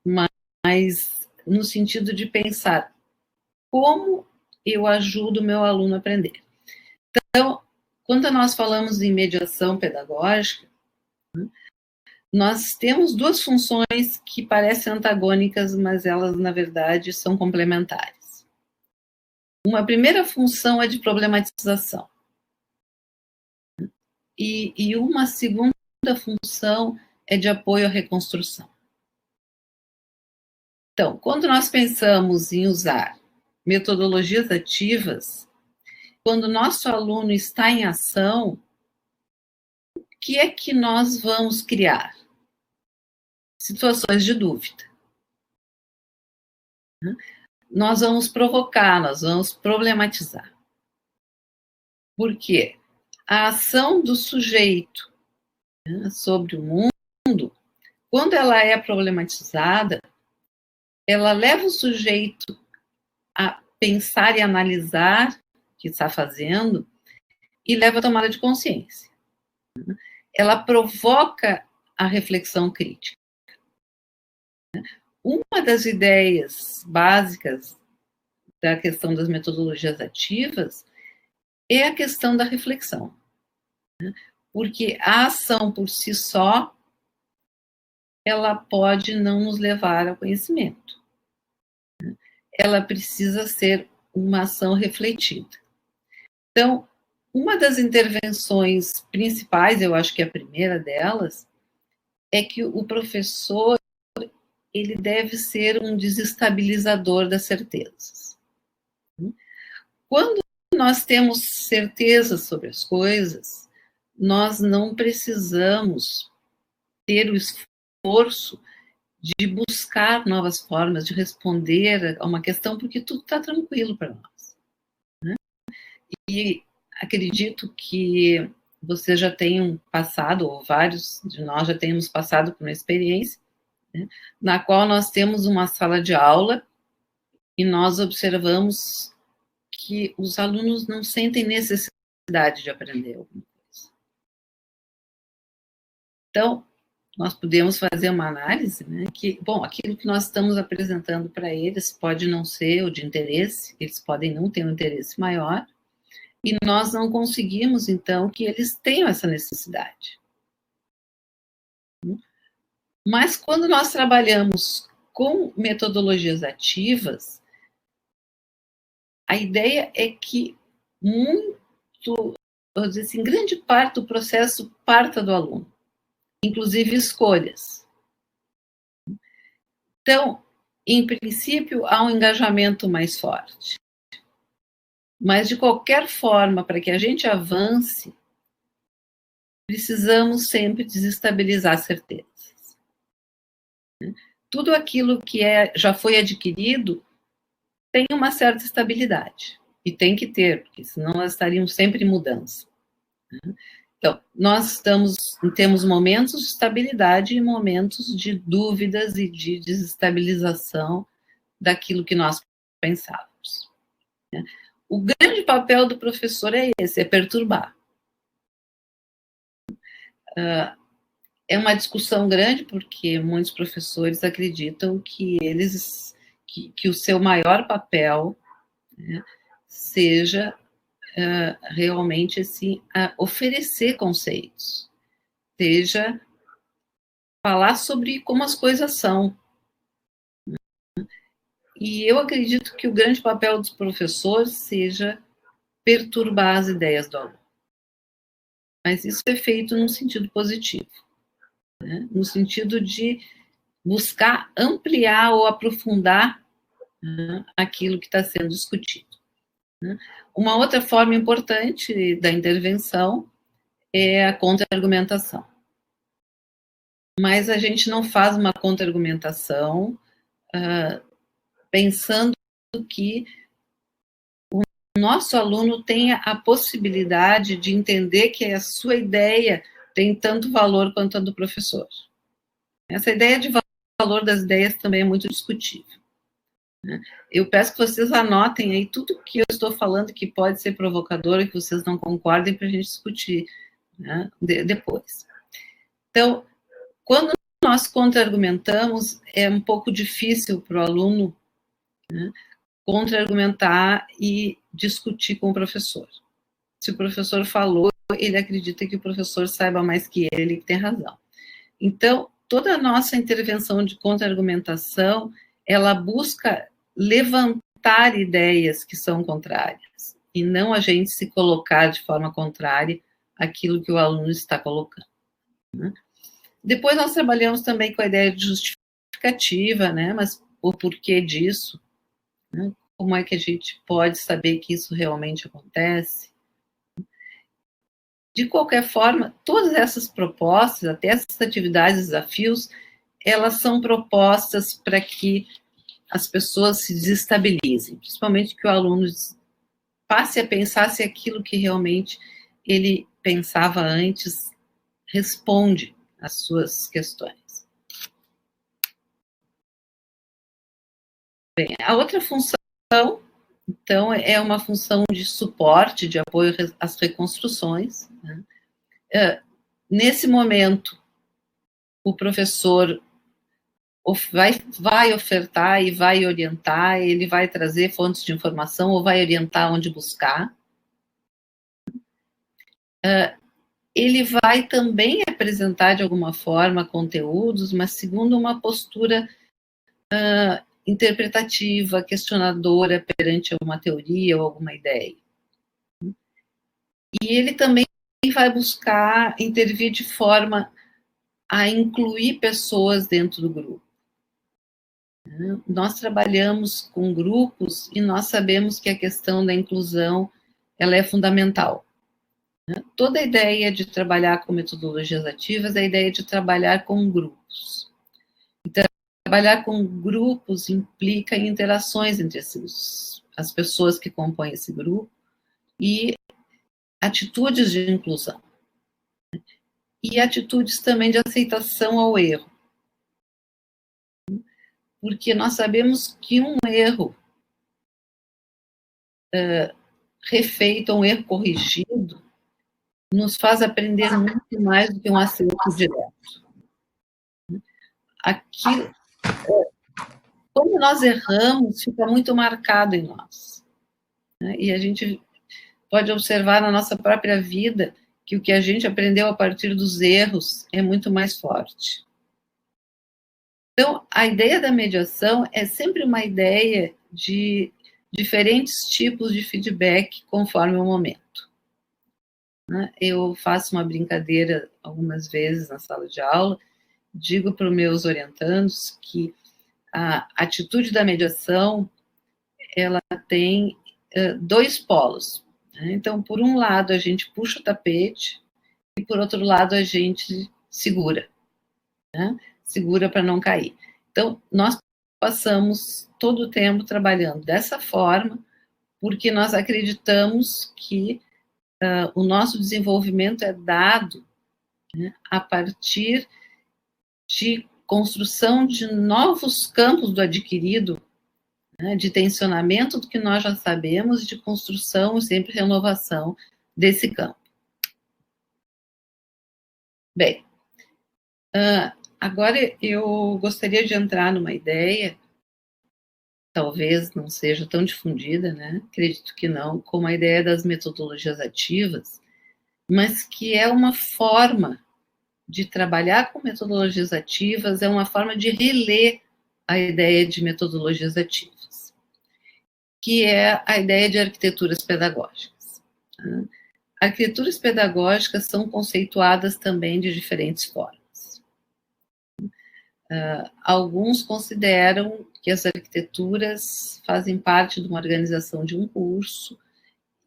mas no sentido de pensar como eu ajudo o meu aluno a aprender. Então, quando nós falamos em mediação pedagógica, nós temos duas funções que parecem antagônicas, mas elas, na verdade, são complementares. Uma primeira função é de problematização. E uma segunda função é de apoio à reconstrução. Então, quando nós pensamos em usar metodologias ativas, quando o nosso aluno está em ação, o que é que nós vamos criar? Situações de dúvida. Nós vamos provocar, nós vamos problematizar. Por quê? A ação do sujeito sobre o mundo, quando ela é problematizada, ela leva o sujeito a pensar e analisar o que está fazendo e leva a tomada de consciência. Ela provoca a reflexão crítica. Uma das ideias básicas da questão das metodologias ativas é a questão da reflexão. Porque a ação por si só, ela pode não nos levar ao conhecimento. Ela precisa ser uma ação refletida. Então, uma das intervenções principais, eu acho que a primeira delas, é que o professor, ele deve ser um desestabilizador das certezas. Quando nós temos certezas sobre as coisas, nós não precisamos ter o esforço de buscar novas formas de responder a uma questão, porque tudo está tranquilo para nós. E acredito que vocês já tenham passado, ou vários de nós já tenhamos passado por uma experiência, na qual nós temos uma sala de aula e nós observamos que os alunos não sentem necessidade de aprender alguma coisa. Então, nós podemos fazer uma análise, que, bom, aquilo que nós estamos apresentando para eles pode não ser o de interesse, eles podem não ter um interesse maior, e nós não conseguimos, então, que eles tenham essa necessidade. Mas quando nós trabalhamos com metodologias ativas, a ideia é que vou dizer assim, grande parte do processo parta do aluno, inclusive escolhas. Então, em princípio, há um engajamento mais forte. Mas, de qualquer forma, para que a gente avance, precisamos sempre desestabilizar certezas. Tudo aquilo que já foi adquirido tem uma certa estabilidade. E tem que ter, porque senão nós estaríamos sempre em mudança. Então, nós temos momentos de estabilidade e momentos de dúvidas e de desestabilização daquilo que nós pensávamos. O grande papel do professor é esse, é perturbar. É uma discussão grande, porque muitos professores acreditam que que o seu maior papel, né, seja realmente assim, oferecer conceitos, seja falar sobre como as coisas são. E eu acredito que o grande papel dos professores seja perturbar as ideias do aluno. Mas isso é feito num sentido positivo, né? No sentido de buscar ampliar ou aprofundar, né, aquilo que está sendo discutido, né? Uma outra forma importante da intervenção é a contra-argumentação. Mas a gente não faz uma contra-argumentação pensando que o nosso aluno tenha a possibilidade de entender que a sua ideia tem tanto valor quanto a do professor. Essa ideia de valor das ideias também é muito discutível, né? Eu peço que vocês anotem aí tudo que eu estou falando que pode ser provocador e que vocês não concordem para a gente discutir, né, depois. Então, quando nós contra-argumentamos, é um pouco difícil para o aluno, né, contra-argumentar e discutir com o professor. Se o professor falou, ele acredita que o professor saiba mais que ele, que tem razão. Então, toda a nossa intervenção de contra-argumentação, ela busca levantar ideias que são contrárias, e não a gente se colocar de forma contrária àquilo que o aluno está colocando, né? Depois nós trabalhamos também com a ideia de justificativa, né? Mas o porquê disso, né? Como é que a gente pode saber que isso realmente acontece? De qualquer forma, todas essas propostas, até essas atividades, desafios, elas são propostas para que as pessoas se desestabilizem, principalmente que o aluno passe a pensar se aquilo que realmente ele pensava antes responde às suas questões. Bem, a outra função, então, é uma função de suporte, de apoio às reconstruções, né? Nesse momento, o professor vai ofertar e vai orientar, ele vai trazer fontes de informação ou vai orientar onde buscar. Ele vai também apresentar, de alguma forma, conteúdos, mas segundo uma postura interpretativa, questionadora perante uma teoria ou alguma ideia. E ele também vai buscar intervir de forma a incluir pessoas dentro do grupo. Nós trabalhamos com grupos e nós sabemos que a questão da inclusão, ela é fundamental. Toda a ideia de trabalhar com metodologias ativas é a ideia de trabalhar com grupos. Então, trabalhar com grupos implica interações entre as pessoas que compõem esse grupo e atitudes de inclusão. E atitudes também de aceitação ao erro. Porque nós sabemos que um erro refeito, um erro corrigido, nos faz aprender muito mais do que um acerto direto. Aquilo, quando nós erramos, fica muito marcado em nós, né? E a gente pode observar na nossa própria vida que o que a gente aprendeu a partir dos erros é muito mais forte. Então, a ideia da mediação é sempre uma ideia de diferentes tipos de feedback conforme o momento. Eu faço uma brincadeira algumas vezes na sala de aula, digo para os meus orientandos que a atitude da mediação, ela tem dois polos, né? Então, por um lado, a gente puxa o tapete e, por outro lado, a gente segura, né? Segura para não cair. Então, nós passamos todo o tempo trabalhando dessa forma, porque nós acreditamos que o nosso desenvolvimento é dado, né, a partir de construção de novos campos do adquirido né, de tensionamento do que nós já sabemos, de construção e sempre renovação desse campo. Bem, agora eu gostaria de entrar numa ideia, talvez não seja tão difundida, né? Acredito que não, como a ideia das metodologias ativas, mas que é uma forma de trabalhar com metodologias ativas, é uma forma de reler a ideia de metodologias ativas, que é a ideia de arquiteturas pedagógicas. Arquiteturas pedagógicas são conceituadas também de diferentes formas. Alguns consideram que as arquiteturas fazem parte de uma organização de um curso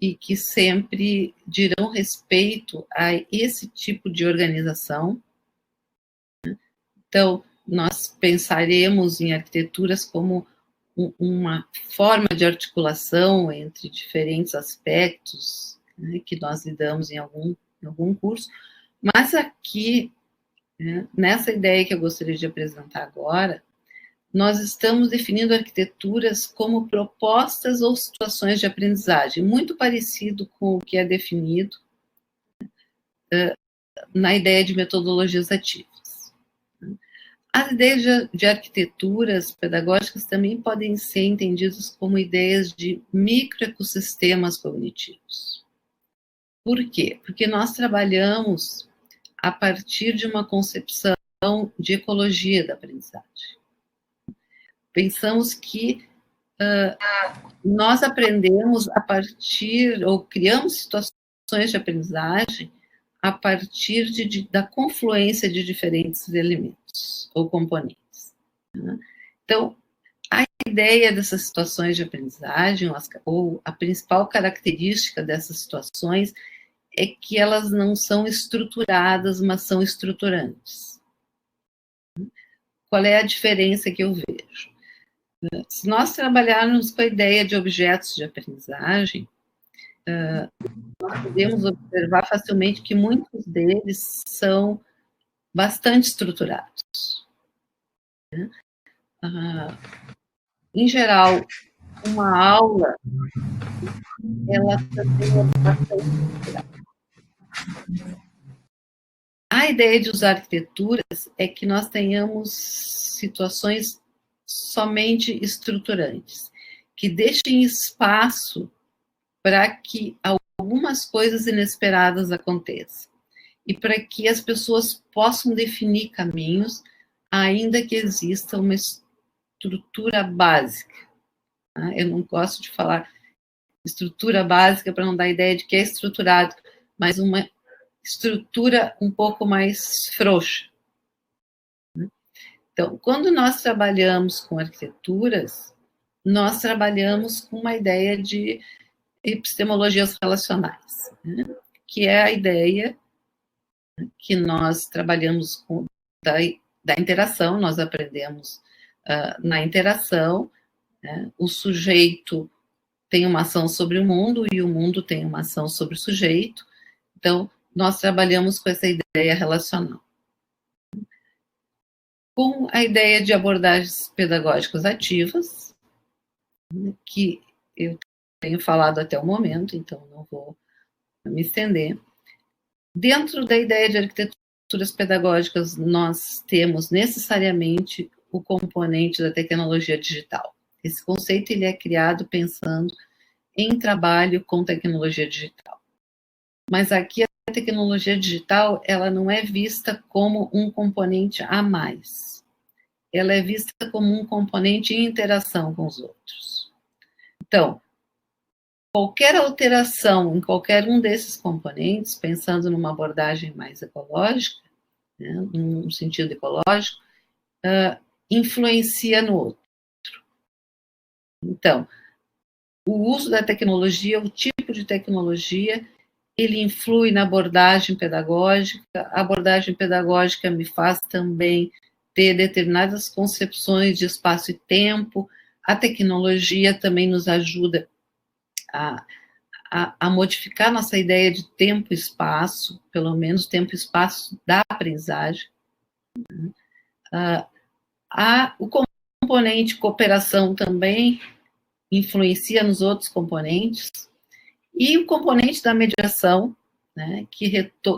e que sempre dirão respeito a esse tipo de organização. Então, nós pensaremos em arquiteturas como uma forma de articulação entre diferentes aspectos, né, que nós lidamos em algum curso, mas aqui, né, nessa ideia que eu gostaria de apresentar agora, nós estamos definindo arquiteturas como propostas ou situações de aprendizagem, muito parecido com o que é definido na ideia de metodologias ativas. As ideias de arquiteturas pedagógicas também podem ser entendidas como ideias de microecossistemas cognitivos. Por quê? Porque nós trabalhamos a partir de uma concepção de ecologia da aprendizagem. Pensamos que nós aprendemos a partir, ou criamos situações de aprendizagem a partir da confluência de diferentes elementos ou componentes. Né? Então, a ideia dessas situações de aprendizagem, ou a principal característica dessas situações, é que elas não são estruturadas, mas são estruturantes. Qual é a diferença que eu vejo? Se nós trabalharmos com a ideia de objetos de aprendizagem, nós podemos observar facilmente que muitos deles são bastante estruturados. Em geral, uma aula, ela também é bastante estruturada. A ideia de usar arquiteturas é que nós tenhamos situações somente estruturantes, que deixem espaço para que algumas coisas inesperadas aconteçam e para que as pessoas possam definir caminhos, ainda que exista uma estrutura básica. Eu não gosto de falar estrutura básica para não dar a ideia de que é estruturado, mas uma estrutura um pouco mais frouxa. Então, quando nós trabalhamos com arquiteturas, nós trabalhamos com uma ideia de epistemologias relacionais, né? Que é a ideia que nós trabalhamos com da interação, nós aprendemos na interação, né? O sujeito tem uma ação sobre o mundo e o mundo tem uma ação sobre o sujeito, então nós trabalhamos com essa ideia relacional. Com a ideia de abordagens pedagógicas ativas, que eu tenho falado até o momento, então não vou me estender. Dentro da ideia de arquiteturas pedagógicas, nós temos necessariamente o componente da tecnologia digital. Esse conceito ele é criado pensando em trabalho com tecnologia digital. Mas aqui a tecnologia digital, ela não é vista como um componente a mais. Ela é vista como um componente em interação com os outros. Então, qualquer alteração em qualquer um desses componentes, pensando numa abordagem mais ecológica, né, num sentido ecológico, influencia no outro. Então, o uso da tecnologia, o tipo de tecnologia, ele influi na abordagem pedagógica. A abordagem pedagógica me faz também ter determinadas concepções de espaço e tempo. A tecnologia também nos ajuda a modificar nossa ideia de tempo e espaço, pelo menos tempo e espaço da aprendizagem. O componente cooperação também influencia nos outros componentes, e o componente da mediação, né, que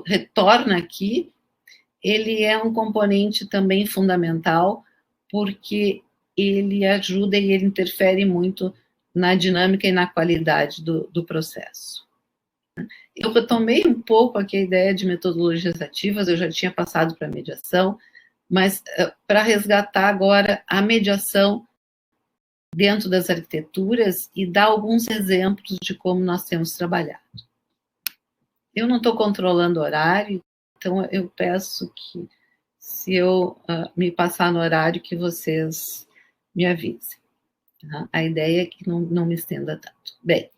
retorna aqui, ele é um componente também fundamental, porque ele ajuda e ele interfere muito na dinâmica e na qualidade do processo. Eu retomei um pouco aqui a ideia de metodologias ativas, eu já tinha passado para a mediação, mas para resgatar agora a mediação dentro das arquiteturas e dar alguns exemplos de como nós temos trabalhado. Eu não estou controlando o horário, então eu peço que, se eu me passar no horário, que vocês me avisem. Tá? A ideia é que não me estenda tanto. Bem,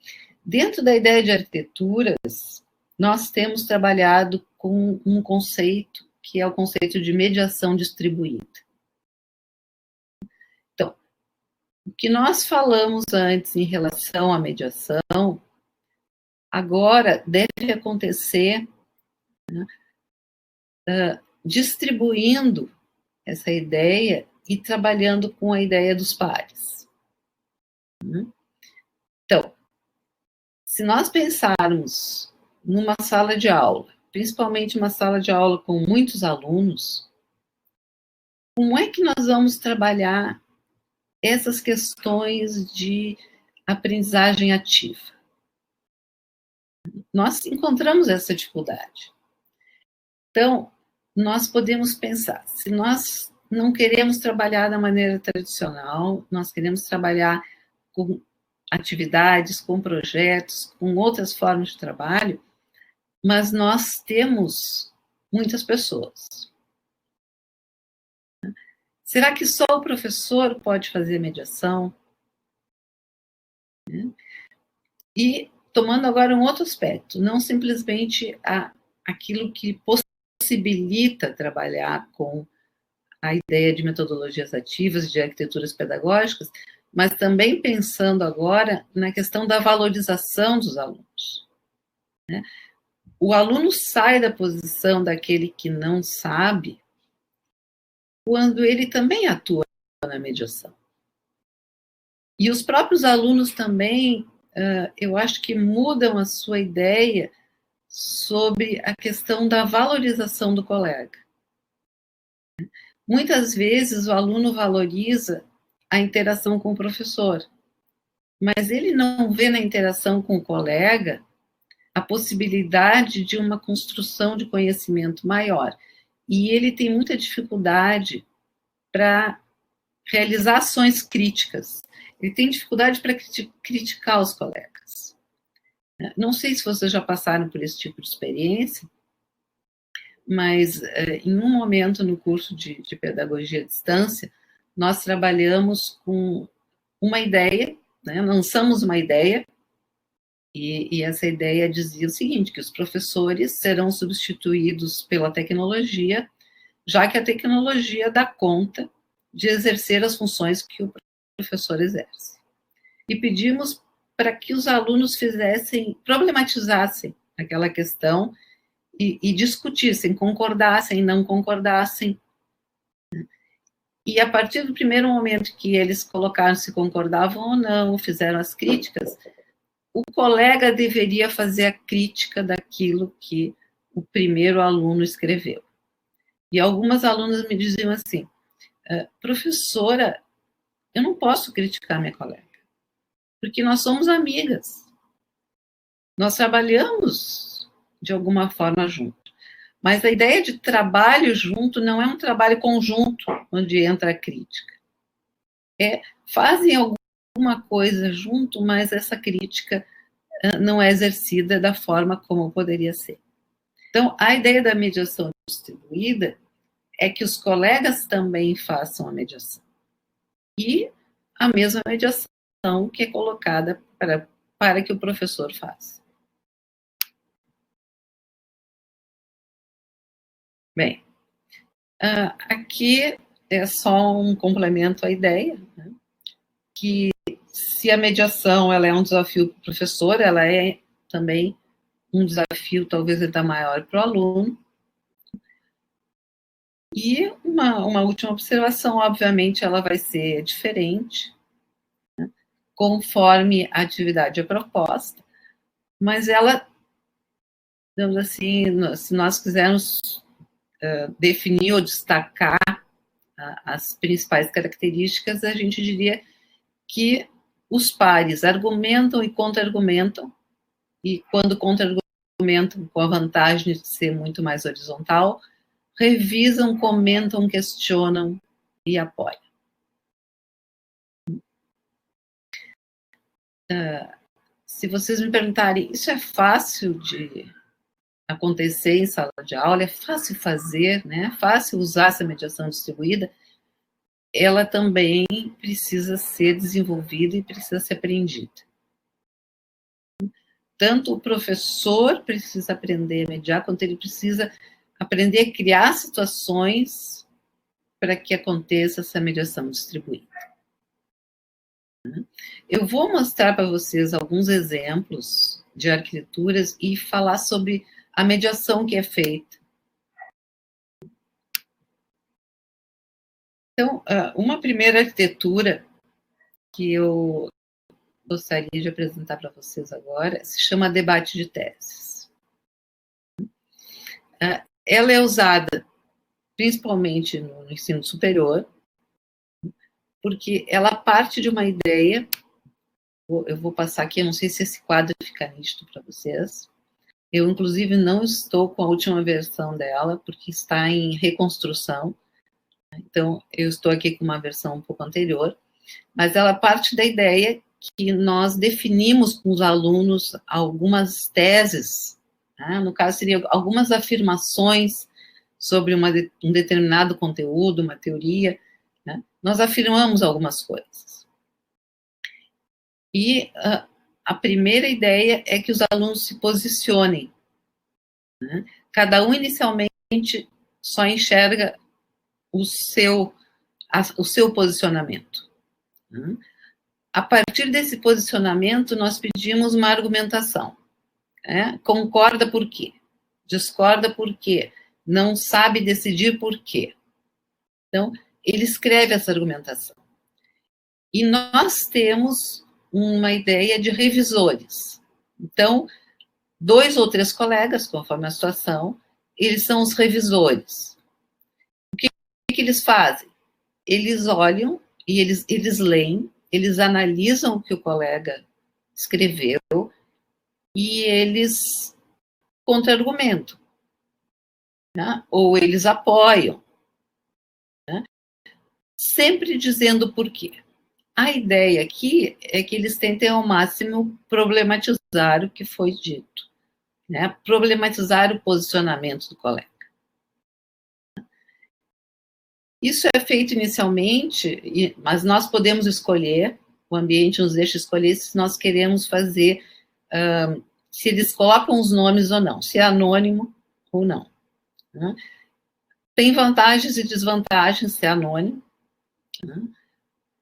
dentro da ideia de arquiteturas, nós temos trabalhado com um conceito, que é o conceito de mediação distribuída. Então, o que nós falamos antes em relação à mediação, agora deve acontecer, né, distribuindo essa ideia e trabalhando com a ideia dos pares. Então, se nós pensarmos numa sala de aula, principalmente uma sala de aula com muitos alunos, como é que nós vamos trabalhar essas questões de aprendizagem ativa? Nós encontramos essa dificuldade. Então, nós podemos pensar, se nós não queremos trabalhar da maneira tradicional, nós queremos trabalhar com atividades, com projetos, com outras formas de trabalho, mas nós temos muitas pessoas. Será que só o professor pode fazer mediação? E tomando agora um outro aspecto, não simplesmente aquilo que possibilita trabalhar com a ideia de metodologias ativas, de arquiteturas pedagógicas, mas também pensando agora na questão da valorização dos alunos. Né? O aluno sai da posição daquele que não sabe quando ele também atua na mediação. E os próprios alunos também, eu acho que mudam a sua ideia sobre a questão da valorização do colega. Muitas vezes o aluno valoriza a interação com o professor, mas ele não vê na interação com o colega a possibilidade de uma construção de conhecimento maior. E ele tem muita dificuldade para realizar ações críticas. Ele tem dificuldade para criticar os colegas. Não sei se vocês já passaram por esse tipo de experiência, mas em um momento no curso de pedagogia à distância, nós trabalhamos com uma ideia, né, lançamos uma ideia, e essa ideia dizia o seguinte, que os professores serão substituídos pela tecnologia, já que a tecnologia dá conta de exercer as funções que o professor exerce. E pedimos para que os alunos problematizassem aquela questão e discutissem, concordassem, não concordassem. E a partir do primeiro momento que eles colocaram se concordavam ou não, fizeram as críticas, o colega deveria fazer a crítica daquilo que o primeiro aluno escreveu. E algumas alunas me diziam assim, professora, eu não posso criticar minha colega, porque nós somos amigas. Nós trabalhamos de alguma forma junto. Mas a ideia de trabalho junto não é um trabalho conjunto, onde entra a crítica. Fazem alguma coisa junto, mas essa crítica não é exercida da forma como poderia ser. Então, a ideia da mediação distribuída é que os colegas também façam a mediação. E a mesma mediação que é colocada para que o professor faça. Bem, aqui é só um complemento à ideia, né, que se a mediação ela é um desafio para o professor, ela é também um desafio talvez ainda maior para o aluno. E uma última observação, obviamente, ela vai ser diferente, né, conforme a atividade é proposta, mas ela, digamos assim, se nós quisermos definir ou destacar as principais características, a gente diria que os pares argumentam e contra-argumentam, e quando contra-argumentam com a vantagem de ser muito mais horizontal, revisam, comentam, questionam e apoiam. Se vocês me perguntarem, isso é fácil de acontecer em sala de aula, é fácil fazer, né? É fácil usar essa mediação distribuída, ela também precisa ser desenvolvida e precisa ser aprendida. Tanto o professor precisa aprender a mediar, quanto ele precisa aprender a criar situações para que aconteça essa mediação distribuída. Eu vou mostrar para vocês alguns exemplos de arquiteturas e falar sobre a mediação que é feita. Então, uma primeira arquitetura que eu gostaria de apresentar para vocês agora se chama debate de teses. Ela é usada principalmente no ensino superior, porque ela parte de uma ideia. Eu vou passar aqui, eu não sei se esse quadro fica nítido para vocês. Eu, inclusive, não estou com a última versão dela, porque está em reconstrução. Então, eu estou aqui com uma versão um pouco anterior. Mas ela parte da ideia que nós definimos com os alunos algumas teses, né? No caso, seriam algumas afirmações sobre um determinado conteúdo, uma teoria, né? Nós afirmamos algumas coisas. E a primeira ideia é que os alunos se posicionem, né? Cada um, inicialmente, só enxerga o seu posicionamento, né? A partir desse posicionamento, nós pedimos uma argumentação, né? Concorda por quê? Discorda por quê? Não sabe decidir por quê? Então, ele escreve essa argumentação. E nós temos uma ideia de revisores. Então, 2 ou 3 colegas, conforme a situação, eles são os revisores. O que eles fazem? Eles olham e eles leem, eles analisam o que o colega escreveu e eles contra-argumentam, né? Ou eles apoiam, né? Sempre dizendo por quê. A ideia aqui é que eles tentem ao máximo problematizar o que foi dito, né? Problematizar o posicionamento do colega. Isso é feito inicialmente, mas nós podemos escolher, o ambiente nos deixa escolher se nós queremos fazer, se eles colocam os nomes ou não, se é anônimo ou não, né? Tem vantagens e desvantagens ser anônimo, né?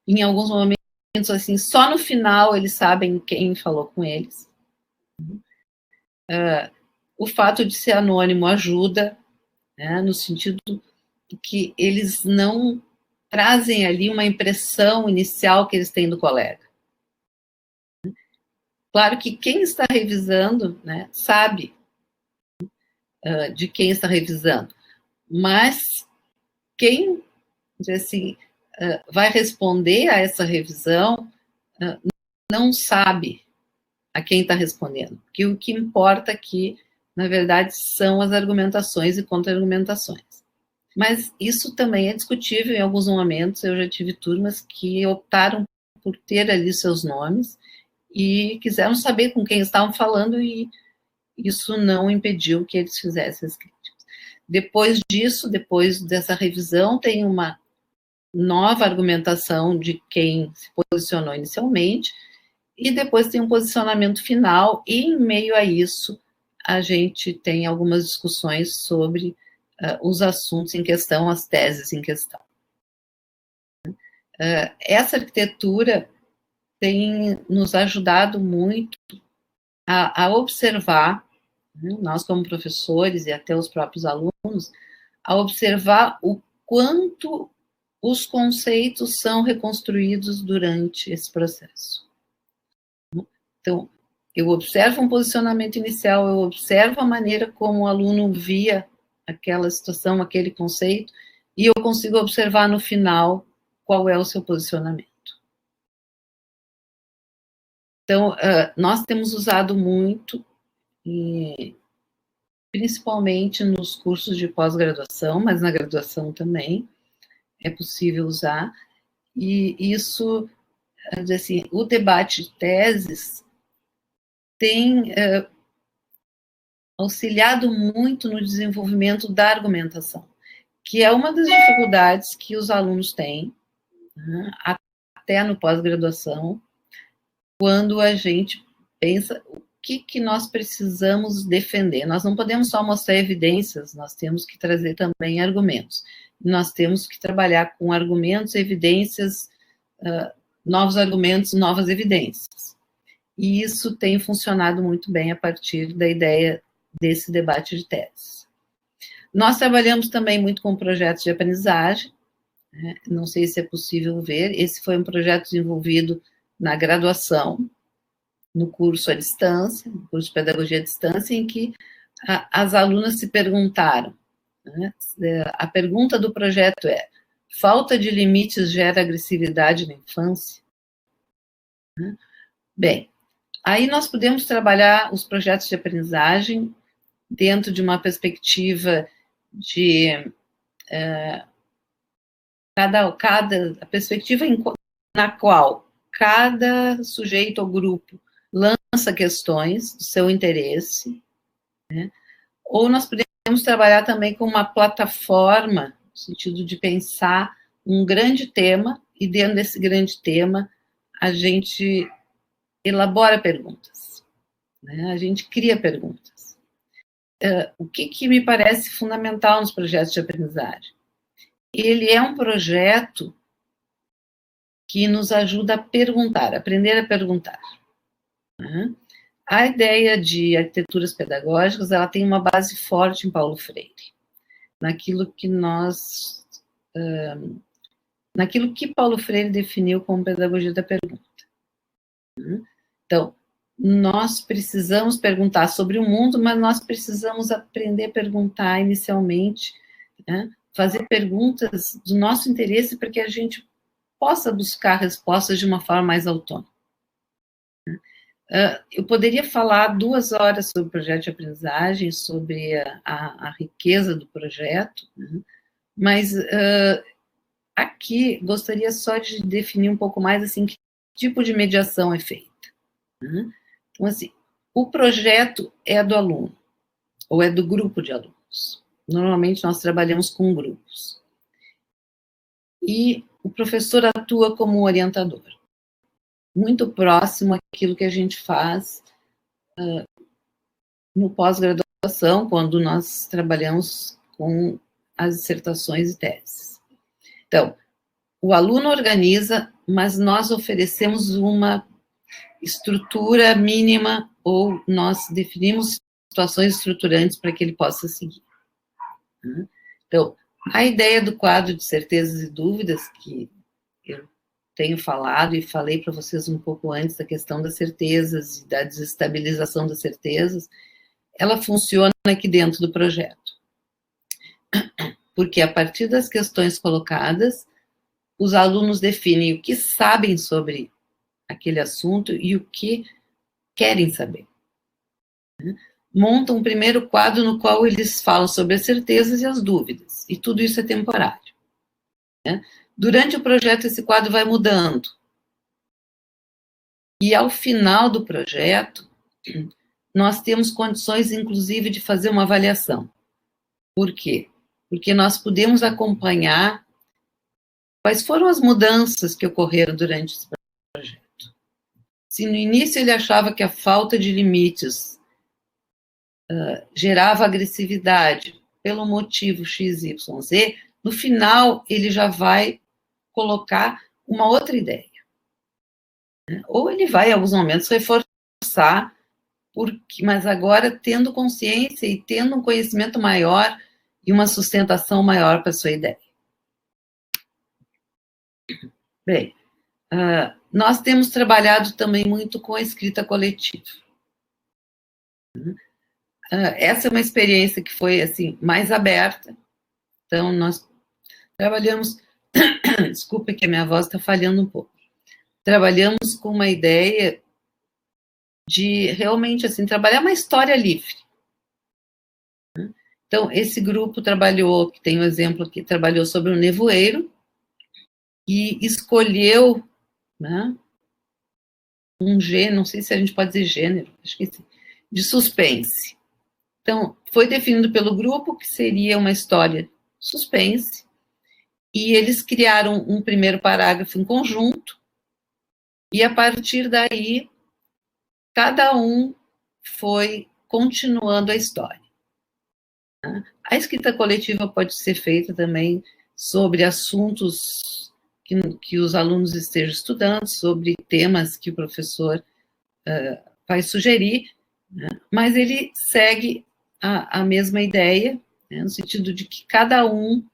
Em alguns momentos, assim, só no final eles sabem quem falou com eles. O fato de ser anônimo ajuda, né, no sentido que eles não trazem ali uma impressão inicial que eles têm do colega. Claro que quem está revisando, né, sabe de quem está revisando, mas quem, assim, vai responder a essa revisão não sabe a quem está respondendo, porque o que importa aqui, na verdade, são as argumentações e contra-argumentações. Mas isso também é discutível em alguns momentos. Eu já tive turmas que optaram por ter ali seus nomes e quiseram saber com quem estavam falando, e isso não impediu que eles fizessem as críticas. Depois disso, depois dessa revisão, tem uma nova argumentação de quem se posicionou inicialmente, e depois tem um posicionamento final, e em meio a isso, a gente tem algumas discussões sobre os assuntos em questão, as teses em questão. Essa arquitetura tem nos ajudado muito a observar, né, nós como professores e até os próprios alunos, a observar o quanto os conceitos são reconstruídos durante esse processo. Então, eu observo um posicionamento inicial, eu observo a maneira como o aluno via aquela situação, aquele conceito, e eu consigo observar no final qual é o seu posicionamento. Então, nós temos usado muito, principalmente nos cursos de pós-graduação, mas na graduação também é possível usar, e isso, assim, o debate de teses tem auxiliado muito no desenvolvimento da argumentação, que é uma das dificuldades que os alunos têm, né, até no pós-graduação, quando a gente pensa o que nós precisamos defender. Nós não podemos só mostrar evidências, nós temos que trazer também argumentos. Nós temos que trabalhar com argumentos, evidências, novos argumentos, novas evidências. E isso tem funcionado muito bem a partir da ideia desse debate de teses. Nós trabalhamos também muito com projetos de aprendizagem, né? Não sei se é possível ver, esse foi um projeto desenvolvido na graduação, no curso à distância, no curso de pedagogia à distância, em que as alunas se perguntaram, né? A pergunta do projeto é: falta de limites gera agressividade na infância? Bem, aí nós podemos trabalhar os projetos de aprendizagem dentro de uma perspectiva de a perspectiva na qual cada sujeito ou grupo lança questões do seu interesse, né? Ou nós podemos trabalhar também com uma plataforma, no sentido de pensar um grande tema, e dentro desse grande tema a gente elabora perguntas, né? A gente cria perguntas. O que me parece fundamental nos projetos de aprendizagem? Ele é um projeto que nos ajuda a perguntar, aprender a perguntar, né? A ideia de arquiteturas pedagógicas, ela tem uma base forte em Paulo Freire, naquilo que Paulo Freire definiu como pedagogia da pergunta. Então, nós precisamos perguntar sobre o mundo, mas nós precisamos aprender a perguntar inicialmente, né? Fazer perguntas do nosso interesse para que a gente possa buscar respostas de uma forma mais autônoma. Eu poderia falar 2 horas sobre o projeto de aprendizagem, sobre a riqueza do projeto, né? Mas aqui gostaria só de definir um pouco mais assim, que tipo de mediação é feita, né? Então, assim, o projeto é do aluno, ou é do grupo de alunos. Normalmente nós trabalhamos com grupos. E o professor atua como orientador, muito próximo àquilo que a gente faz no pós-graduação, quando nós trabalhamos com as dissertações e teses. Então, o aluno organiza, mas nós oferecemos uma estrutura mínima, ou nós definimos situações estruturantes para que ele possa seguir. Então, a ideia do quadro de certezas e dúvidas, que eu tenho falado e falei para vocês um pouco antes da questão das certezas e da desestabilização das certezas, ela funciona aqui dentro do projeto. Porque a partir das questões colocadas, os alunos definem o que sabem sobre aquele assunto e o que querem saber. Montam um primeiro quadro no qual eles falam sobre as certezas e as dúvidas, e tudo isso é temporário, né? Durante o projeto, esse quadro vai mudando. E ao final do projeto, nós temos condições, inclusive, de fazer uma avaliação. Por quê? Porque nós podemos acompanhar quais foram as mudanças que ocorreram durante esse projeto. Se no início ele achava que a falta de limites gerava agressividade pelo motivo X, Y, Z, no final ele já vai colocar uma outra ideia. Ou ele vai, em alguns momentos, reforçar, mas agora tendo consciência e tendo um conhecimento maior e uma sustentação maior para a sua ideia. Bem, nós temos trabalhado também muito com a escrita coletiva. Essa é uma experiência que foi, assim, mais aberta. Então, nós trabalhamos... Desculpa que a minha voz está falhando um pouco. Trabalhamos com uma ideia de, realmente, assim, trabalhar uma história livre. Então, esse grupo trabalhou, que tem um exemplo aqui, trabalhou sobre o nevoeiro, e escolheu, né, um gênero, não sei se a gente pode dizer gênero, acho que sim, de suspense. Então, foi definido pelo grupo que seria uma história suspense, e eles criaram um primeiro parágrafo em conjunto, e a partir daí, cada um foi continuando a história. A escrita coletiva pode ser feita também sobre assuntos que os alunos estejam estudando, sobre temas que o professor vai sugerir, né? Mas ele segue a mesma ideia, né, no sentido de que cada um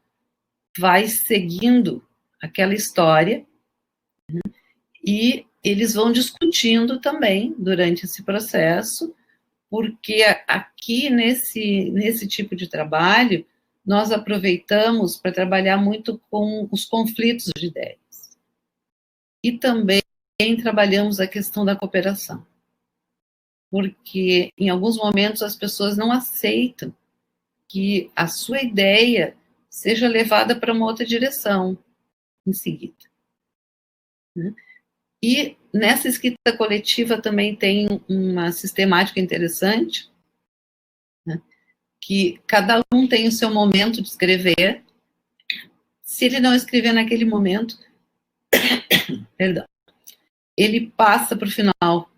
vai seguindo aquela história, né, e eles vão discutindo também durante esse processo, porque aqui nesse tipo de trabalho, nós aproveitamos para trabalhar muito com os conflitos de ideias. E também trabalhamos a questão da cooperação. Porque, em alguns momentos, as pessoas não aceitam que a sua ideia seja levada para uma outra direção em seguida. E nessa escrita coletiva também tem uma sistemática interessante, né, que cada um tem o seu momento de escrever. Se ele não escrever naquele momento, perdão, ele passa para o final,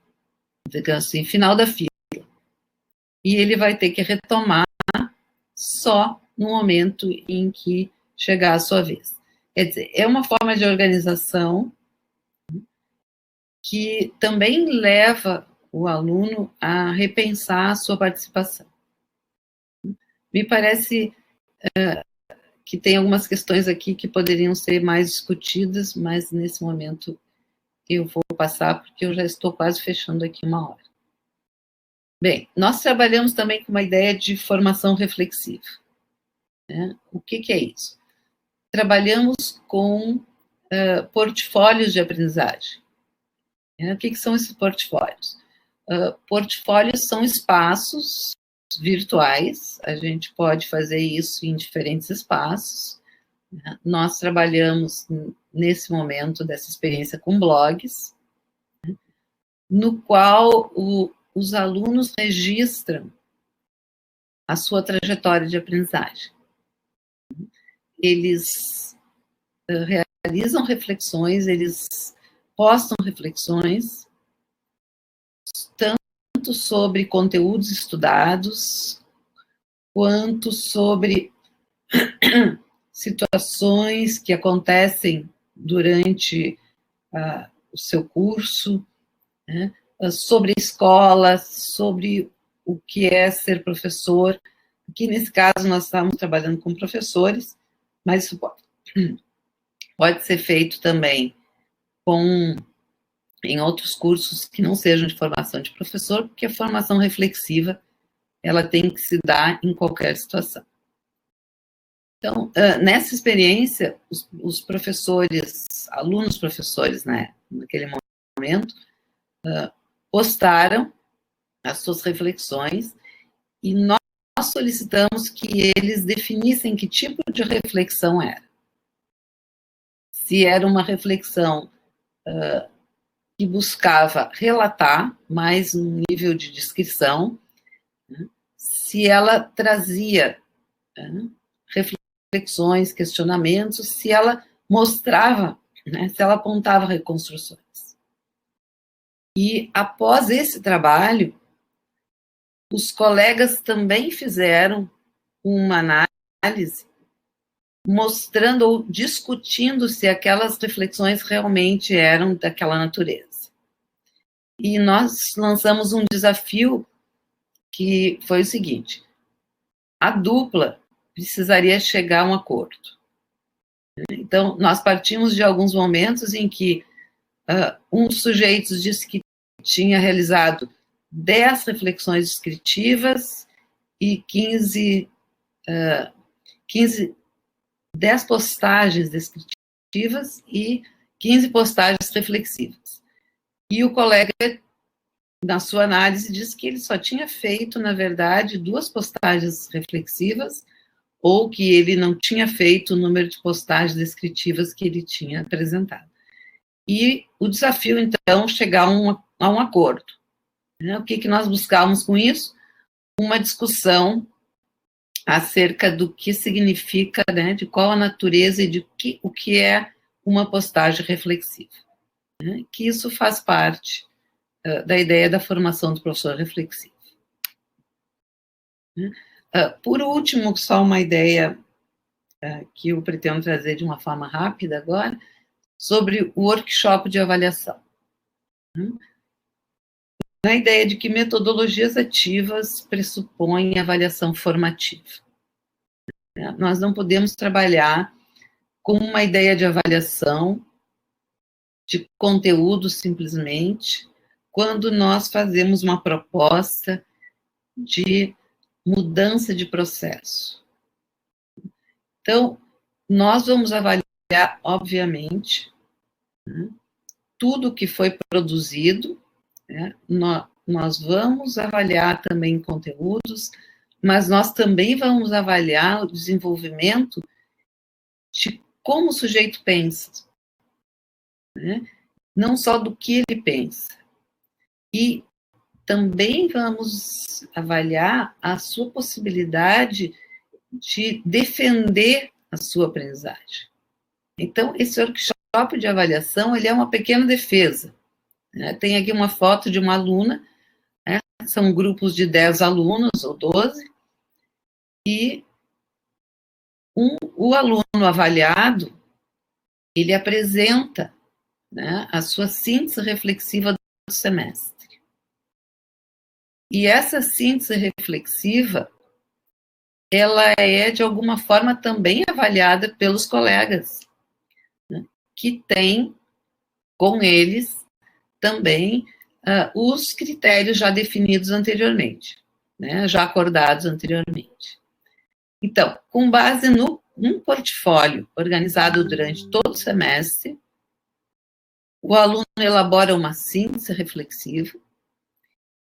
digamos assim, final da fila. E ele vai ter que retomar só no momento em que chegar a sua vez. Quer dizer, é uma forma de organização que também leva o aluno a repensar a sua participação. Me parece que tem algumas questões aqui que poderiam ser mais discutidas, mas nesse momento eu vou passar, porque eu já estou quase fechando aqui uma hora. Bem, nós trabalhamos também com uma ideia de formação reflexiva, né? O que é isso? Trabalhamos com portfólios de aprendizagem. O que são esses portfólios? Portfólios são espaços virtuais, a gente pode fazer isso em diferentes espaços, né? Nós trabalhamos, nesse momento dessa experiência, com blogs, né, no qual os alunos registram a sua trajetória de aprendizagem. Eles realizam reflexões, eles postam reflexões, tanto sobre conteúdos estudados, quanto sobre situações que acontecem durante o seu curso, né, sobre a escola, sobre o que é ser professor. Aqui, nesse caso, nós estamos trabalhando com professores, mas isso pode ser feito também em outros cursos que não sejam de formação de professor, porque a formação reflexiva, ela tem que se dar em qualquer situação. Então, nessa experiência, os professores, alunos professores, né, naquele momento, postaram as suas reflexões, e nós solicitamos que eles definissem que tipo de reflexão era. Se era uma reflexão que buscava relatar mais um nível de descrição, né, se ela trazia reflexões, questionamentos, se ela mostrava, né, se ela apontava reconstruções. E após esse trabalho, os colegas também fizeram uma análise mostrando ou discutindo se aquelas reflexões realmente eram daquela natureza. E nós lançamos um desafio que foi o seguinte: a dupla precisaria chegar a um acordo. Então, nós partimos de alguns momentos em que Um dos sujeitos disse que tinha realizado 10 reflexões descritivas e 10 postagens descritivas e 15 postagens reflexivas. E o colega, na sua análise, disse que ele só tinha feito, na verdade, 2 postagens reflexivas, ou que ele não tinha feito o número de postagens descritivas que ele tinha apresentado. E o desafio, então, chegar a um acordo. O que nós buscávamos com isso? Uma discussão acerca do que significa, né, de qual a natureza e de o que é uma postagem reflexiva. Né? Que isso faz parte da ideia da formação do professor reflexivo. Por último, só uma ideia que eu pretendo trazer de uma forma rápida agora, sobre o workshop de avaliação. Na ideia de que metodologias ativas pressupõem avaliação formativa. Nós não podemos trabalhar com uma ideia de avaliação de conteúdo simplesmente, quando nós fazemos uma proposta de mudança de processo. Então, nós vamos avaliar, obviamente, tudo que foi produzido, né? Nós vamos avaliar também conteúdos, mas nós também vamos avaliar o desenvolvimento de como o sujeito pensa, né? Não só do que ele pensa. E também vamos avaliar a sua possibilidade de defender a sua aprendizagem. Então, esse workshop de avaliação, ele é uma pequena defesa. Né? Tem aqui uma foto de uma aluna, né? São grupos de 10 alunos ou 12, e o aluno avaliado, ele apresenta, né, a sua síntese reflexiva do semestre. E essa síntese reflexiva, ela é, de alguma forma, também avaliada pelos colegas, né, que têm com eles também os critérios já definidos anteriormente, né, já acordados anteriormente. Então, com base num portfólio organizado durante todo o semestre, o aluno elabora uma síntese reflexiva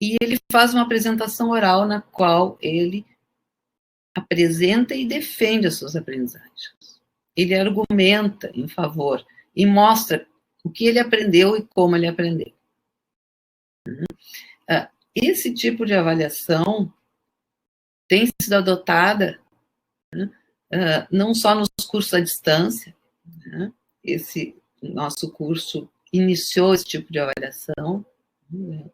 e ele faz uma apresentação oral na qual ele apresenta e defende as suas aprendizagens. Ele argumenta em favor e mostra o que ele aprendeu e como ele aprendeu. Esse tipo de avaliação tem sido adotada, né, não só nos cursos à distância, né, esse nosso curso iniciou esse tipo de avaliação, né,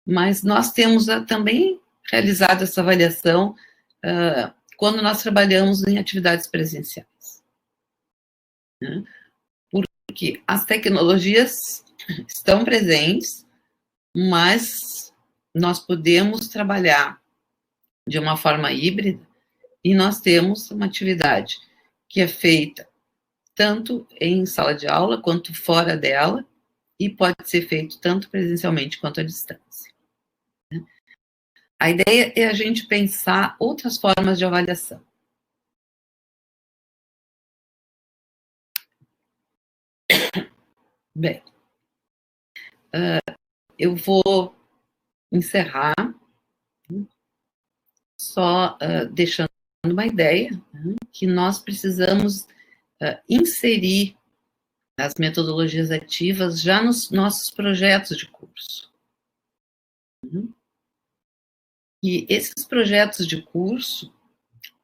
mas nós temos também realizado essa avaliação quando nós trabalhamos em atividades presenciais. Né, porque as tecnologias estão presentes, mas nós podemos trabalhar de uma forma híbrida e nós temos uma atividade que é feita tanto em sala de aula quanto fora dela e pode ser feito tanto presencialmente quanto à distância. A ideia é a gente pensar outras formas de avaliação. Bem, eu vou encerrar só deixando uma ideia, né, que nós precisamos inserir as metodologias ativas já nos nossos projetos de curso. E esses projetos de curso,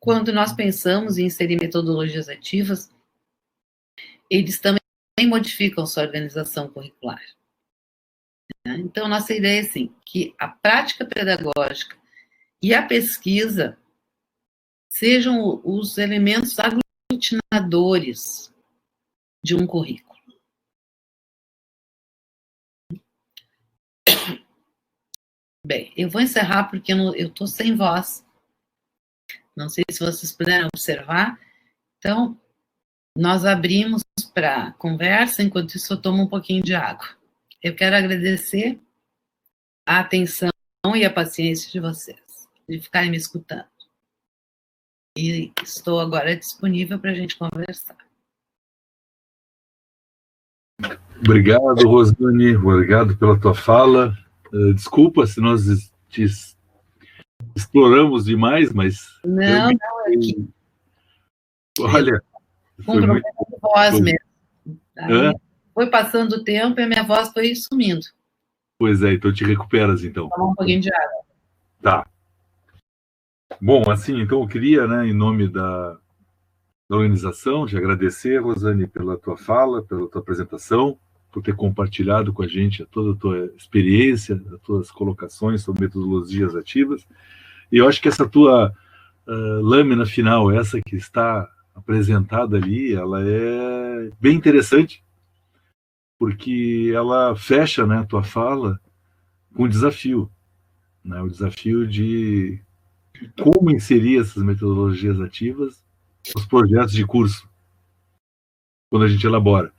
quando nós pensamos em inserir metodologias ativas, eles também modificam sua organização curricular. Então, nossa ideia é, assim, que a prática pedagógica e a pesquisa sejam os elementos aglutinadores de um currículo. Bem, eu vou encerrar porque eu estou sem voz. Não sei se vocês puderam observar. Então, nós abrimos para a conversa, enquanto isso eu tomo um pouquinho de água. Eu quero agradecer a atenção e a paciência de vocês, de ficarem me escutando. E estou agora disponível para a gente conversar. Obrigado, Rosane, obrigado pela tua fala. Desculpa se nós te exploramos demais, mas... Não, aqui. Olha, com problema de voz mesmo. Foi passando o tempo e a minha voz foi sumindo. Pois é, então te recuperas, então. Vou tomar um pouquinho de água. Tá. Bom, assim, então eu queria, né, em nome da organização, te agradecer, Rosane, pela tua fala, pela tua apresentação, por ter compartilhado com a gente toda a tua experiência, as tuas colocações sobre metodologias ativas. E eu acho que essa tua lâmina final, essa que está apresentada ali, ela é bem interessante, porque ela fecha, né, a tua fala com um desafio, né, o desafio de como inserir essas metodologias ativas nos projetos de curso, quando a gente elabora.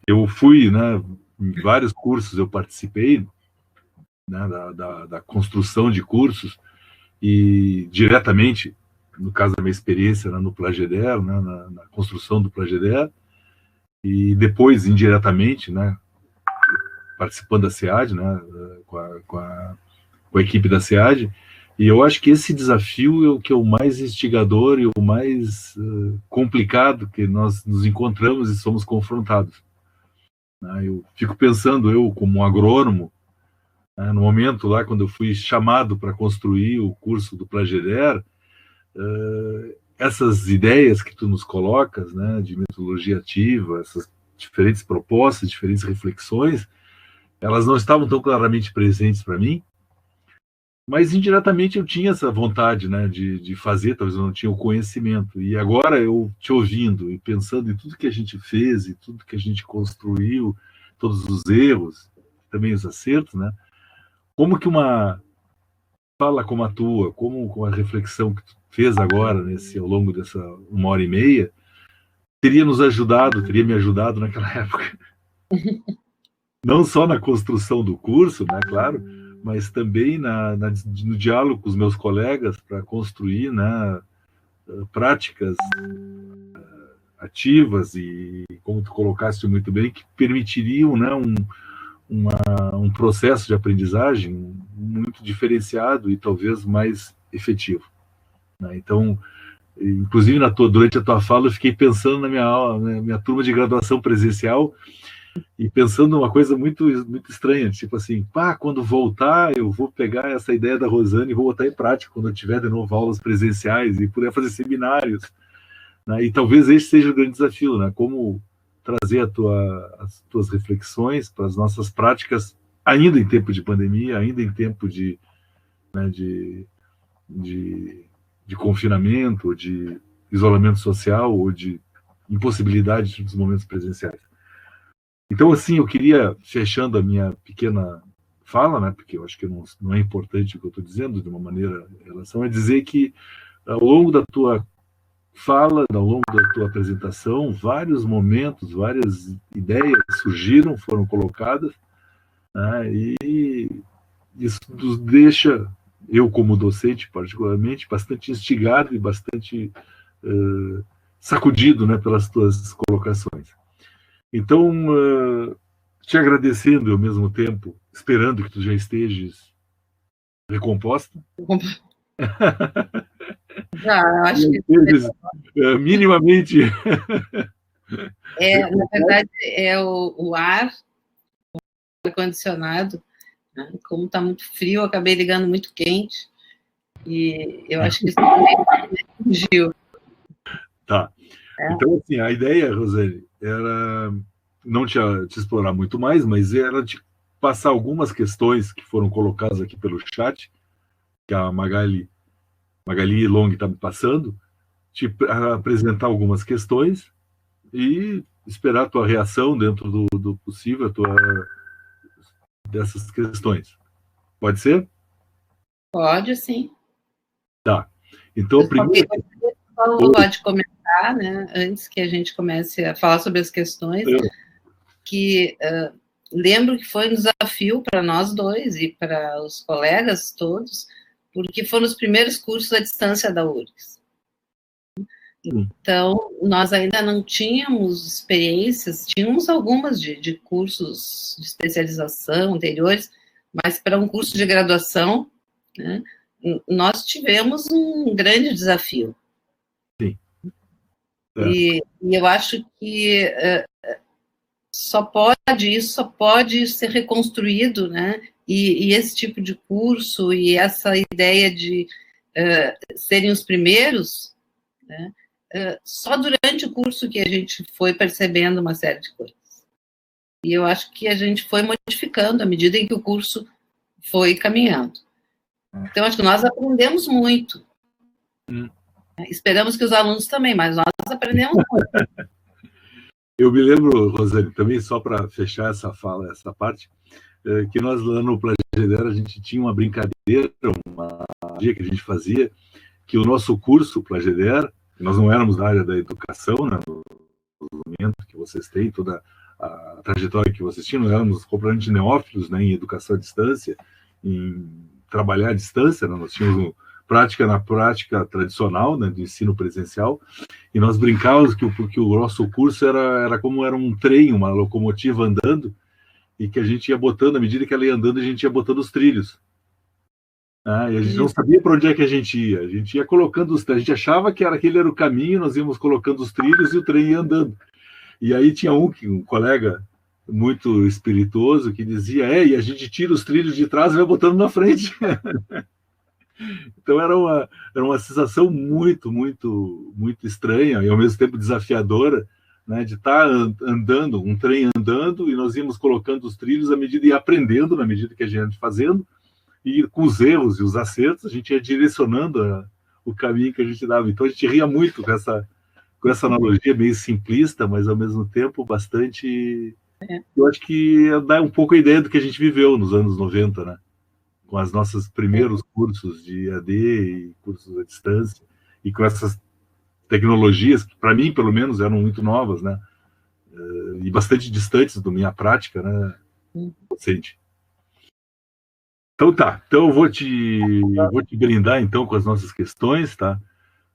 Eu fui, né, em vários cursos, eu participei, né, da construção de cursos, e diretamente, no caso da minha experiência, né, no Plageder, né, na construção do Plageder, e depois, indiretamente, né, participando da SEAD, né, com a equipe da SEAD, e eu acho que esse desafio é o que é o mais instigador e o mais complicado que nós nos encontramos e somos confrontados. Eu fico pensando, eu como agrônomo, no momento lá, quando eu fui chamado para construir o curso do Plageder, essas ideias que tu nos colocas, né, de metodologia ativa, essas diferentes propostas, diferentes reflexões, elas não estavam tão claramente presentes para mim, mas indiretamente eu tinha essa vontade, né, de fazer, talvez eu não tinha o conhecimento. E agora eu te ouvindo e pensando em tudo que a gente fez e tudo que a gente construiu, todos os erros, também os acertos, né, como que uma fala como a tua, como com a reflexão que tu fez agora, ao longo dessa 1h30, teria nos ajudado, teria me ajudado naquela época. Não só na construção do curso, né, claro, mas também no diálogo com os meus colegas para construir, né, práticas ativas e, como tu colocaste muito bem, que permitiriam, né, um processo de aprendizagem muito diferenciado e talvez mais efetivo, né? Então, inclusive durante a tua fala, eu fiquei pensando na minha aula, na minha turma de graduação presencial, e pensando uma coisa muito, muito estranha, tipo assim, quando voltar, eu vou pegar essa ideia da Rosane e vou botar em prática quando eu tiver de novo aulas presenciais e puder fazer seminários, né? E talvez esse seja o grande desafio, né? Como trazer as tuas reflexões para as nossas práticas, ainda em tempo de pandemia, ainda em tempo de confinamento, de isolamento social ou de impossibilidade dos momentos presenciais. Então, assim, eu queria, fechando a minha pequena fala, né, porque eu acho que não é importante o que eu estou dizendo, de uma maneira em relação a dizer que, ao longo da tua fala, ao longo da tua apresentação, vários momentos, várias ideias surgiram, foram colocadas, né, e isso nos deixa, eu como docente particularmente, bastante instigado e bastante sacudido, né, pelas tuas colocações. Então, te agradecendo ao mesmo tempo, esperando que tu já estejas recomposta. Já, acho que... minimamente... na verdade, é o ar-condicionado, né? Como está muito frio, eu acabei ligando muito quente, e eu acho que isso também fugiu. Tá. Então, assim, a ideia, Rosane, era não te explorar muito mais, mas era te passar algumas questões que foram colocadas aqui pelo chat, que a Magali Long está me passando, te apresentar algumas questões e esperar a tua reação dentro do possível, dessas questões. Pode ser? Pode, sim. Tá. Então, primeiro... Pode comentar destacar, né, antes que a gente comece a falar sobre as questões, que lembro que foi um desafio para nós dois e para os colegas todos, porque foram os primeiros cursos à distância da URGS. Então, nós ainda não tínhamos experiências, tínhamos algumas de cursos de especialização anteriores, mas para um curso de graduação, né, nós tivemos um grande desafio. Sim. E eu acho que isso só pode ser reconstruído, né? E esse tipo de curso e essa ideia de serem os primeiros, né? Só durante o curso que a gente foi percebendo uma série de coisas. E eu acho que a gente foi modificando à medida em que o curso foi caminhando. Então, acho que nós aprendemos muito. Esperamos que os alunos também, mas nós aprendemos muito. Eu me lembro, Rosane, também só para fechar essa fala, essa parte, que nós lá no Plagedera a gente tinha uma brincadeira, uma dia que a gente fazia, que o nosso curso Plagedera, nós não éramos da área da educação, né, no momento que vocês têm, toda a trajetória que vocês tinham, nós éramos completamente neófilos, né, em educação à distância, em trabalhar à distância, né, nós tínhamos prática na prática tradicional, né, do ensino presencial, e nós brincávamos que o nosso curso era como era um trem, uma locomotiva andando, e que a gente ia botando, à medida que ela ia andando, a gente ia botando os trilhos. E a gente não sabia para onde é que a gente ia colocando os trilhos, a gente achava que aquele era o caminho, nós íamos colocando os trilhos e o trem ia andando. E aí tinha um colega muito espirituoso que dizia, e a gente tira os trilhos de trás e vai botando na frente. Então era uma sensação muito, muito, muito estranha e ao mesmo tempo desafiadora, né, de estar andando, um trem andando, e nós íamos colocando os trilhos à medida e aprendendo na medida que a gente ia fazendo, e com os erros e os acertos a gente ia direcionando o caminho que a gente dava. Então a gente ria muito com essa analogia meio simplista, mas ao mesmo tempo bastante... Eu acho que dá um pouco a ideia do que a gente viveu nos anos 90, né? Com os nossos primeiros cursos de EAD e cursos à distância, e com essas tecnologias que, para mim, pelo menos, eram muito novas, né? E bastante distantes da minha prática, né, docente. Então tá, então eu vou te brindar então com as nossas questões, tá?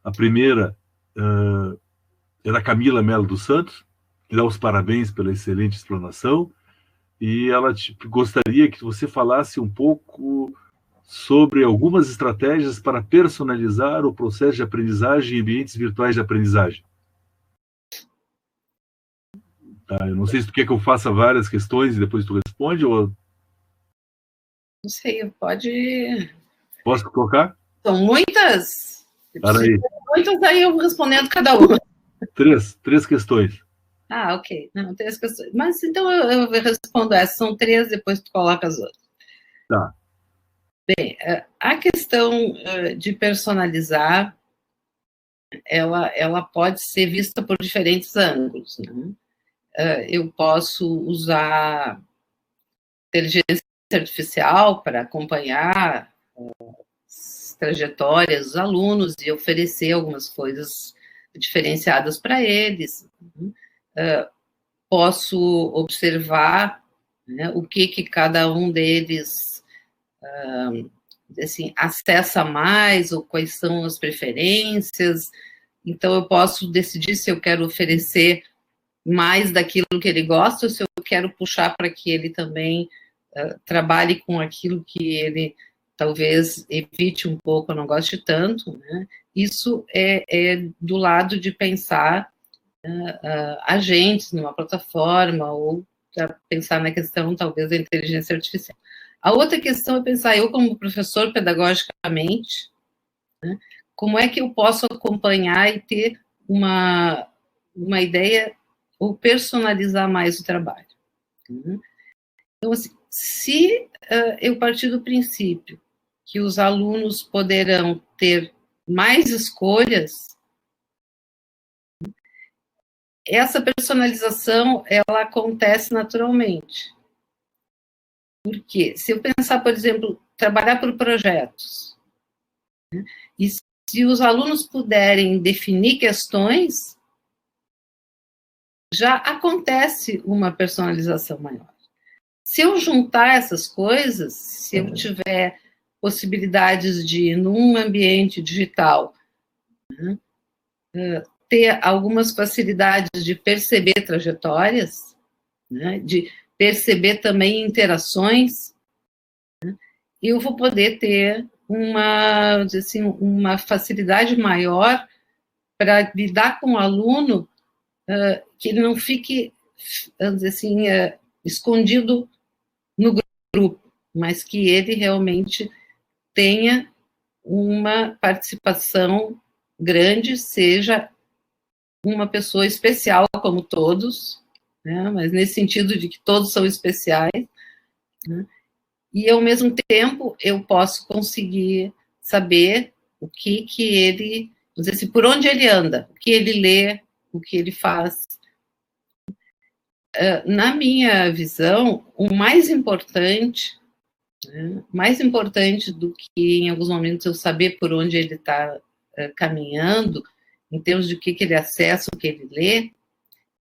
A primeira é da Camila Melo dos Santos, que dá os parabéns pela excelente explanação, e ela gostaria que você falasse um pouco sobre algumas estratégias para personalizar o processo de aprendizagem em ambientes virtuais de aprendizagem. Tá, eu não sei se tu quer que eu faça várias questões e depois tu responde, ou... Não sei, pode... Posso colocar? São muitas? Aí. Muitas, aí eu vou respondendo cada uma. Três questões. Ok. Não, 3 questões. Mas então eu respondo essas. São 3, depois tu coloca as outras. Tá. Bem, a questão de personalizar, ela pode ser vista por diferentes ângulos, né? Eu posso usar inteligência artificial para acompanhar as trajetórias dos alunos e oferecer algumas coisas diferenciadas para eles. Posso observar, né, o que cada um deles assim, acessa mais, ou quais são as preferências. Então, eu posso decidir se eu quero oferecer mais daquilo que ele gosta, ou se eu quero puxar para que ele também trabalhe com aquilo que ele talvez evite um pouco, não goste tanto, né? Isso é do lado de pensar agentes numa plataforma, ou pensar na questão, talvez, da inteligência artificial. A outra questão é pensar, eu como professor, pedagogicamente, né, como é que eu posso acompanhar e ter uma ideia, ou personalizar mais o trabalho. Então, assim, se eu partir do princípio que os alunos poderão ter mais escolhas, essa personalização, ela acontece naturalmente. Porque se eu pensar, por exemplo, trabalhar por projetos, né, e se se os alunos puderem definir questões, já acontece uma personalização maior. Se eu juntar essas coisas, se eu tiver possibilidades de, num ambiente digital, né, ter algumas facilidades de perceber trajetórias, né, de perceber também interações, né, eu vou poder ter uma facilidade maior para lidar com o aluno, que ele não fique, vamos dizer assim, escondido no grupo, mas que ele realmente tenha uma participação grande, seja uma pessoa especial como todos, né, mas nesse sentido de que todos são especiais, né, e ao mesmo tempo eu posso conseguir saber o que ele, vamos dizer assim, por onde ele anda, o que ele lê, o que ele faz. Na minha visão, o mais importante, né, mais importante do que em alguns momentos eu saber por onde ele está caminhando, em termos de o que ele acessa, o que ele lê,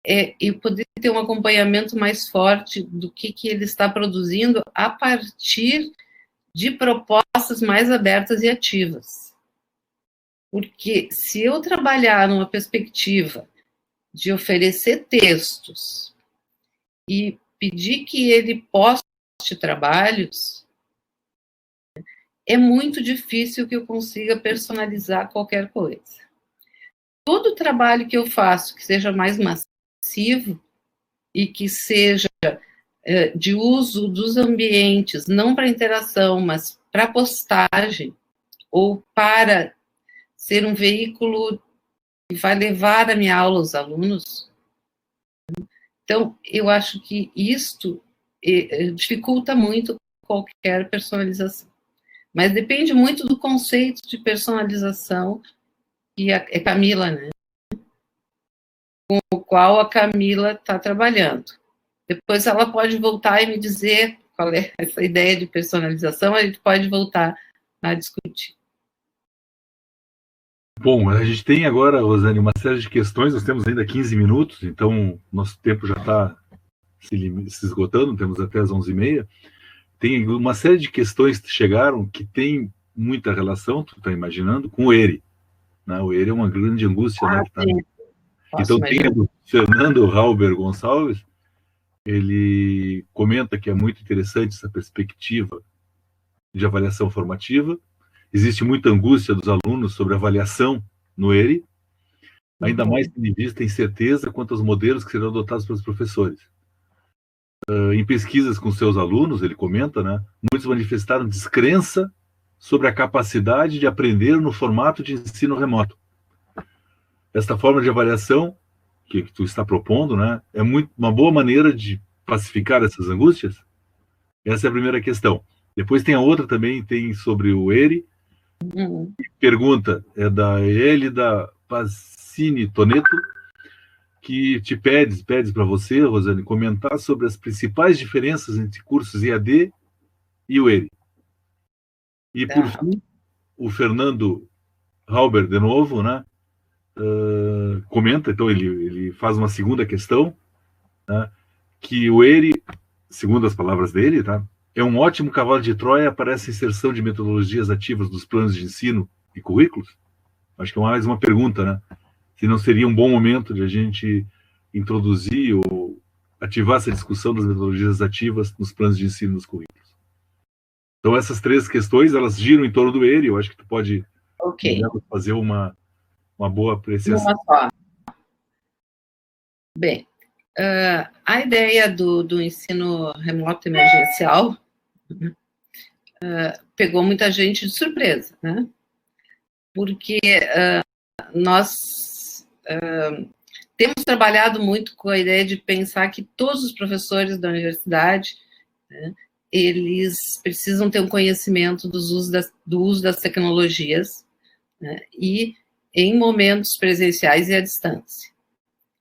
é eu poder ter um acompanhamento mais forte do que ele está produzindo a partir de propostas mais abertas e ativas. Porque se eu trabalhar numa perspectiva de oferecer textos e pedir que ele poste trabalhos, é muito difícil que eu consiga personalizar qualquer coisa. Todo trabalho que eu faço que seja mais massivo e que seja de uso dos ambientes, não para interação, mas para postagem, ou para ser um veículo que vai levar a minha aula aos alunos. Então, eu acho que isto dificulta muito qualquer personalização. Mas depende muito do conceito de personalização que é Camila, né? Com o qual a Camila está trabalhando. Depois ela pode voltar e me dizer qual é essa ideia de personalização, a gente pode voltar a discutir. Bom, a gente tem agora, Rosane, uma série de questões, nós temos ainda 15 minutos, então nosso tempo já está se esgotando, temos até as 11h30. Tem uma série de questões que chegaram que tem muita relação, tu está imaginando, com o ERI. Né? O ERI é uma grande angústia. Né, que tá... Então tem o Fernando Halber Gonçalves, ele comenta que é muito interessante essa perspectiva de avaliação formativa. Existe muita angústia dos alunos sobre avaliação no ERI, ainda mais tendo em vista a incerteza quanto aos modelos que serão adotados pelos professores. Em pesquisas com seus alunos, ele comenta, né, muitos manifestaram descrença sobre a capacidade de aprender no formato de ensino remoto. Esta forma de avaliação que tu está propondo, né, é uma boa maneira de pacificar essas angústias? Essa é a primeira questão. Depois tem a outra também, tem sobre o ERI. Pergunta é da Elida Pacini Toneto, que te pede para você, Rosane, comentar sobre as principais diferenças entre cursos EAD e o ERI. E, por fim, o Fernando Halber, de novo, né, comenta, então ele faz uma segunda questão, né, que o ERI, segundo as palavras dele, tá, é um ótimo cavalo de Troia para essa inserção de metodologias ativas dos planos de ensino e currículos. Acho que é mais uma pergunta, né? Se não seria um bom momento de a gente introduzir ou ativar essa discussão das metodologias ativas nos planos de ensino e nos currículos. Então, essas três questões, elas giram em torno do ERI. Eu acho que tu pode fazer uma boa apreciação. Bem, a ideia do ensino remoto emergencial pegou muita gente de surpresa, né? Porque nós temos trabalhado muito com a ideia de pensar que todos os professores da universidade, né, eles precisam ter um conhecimento do uso das tecnologias, né, e em momentos presenciais e à distância.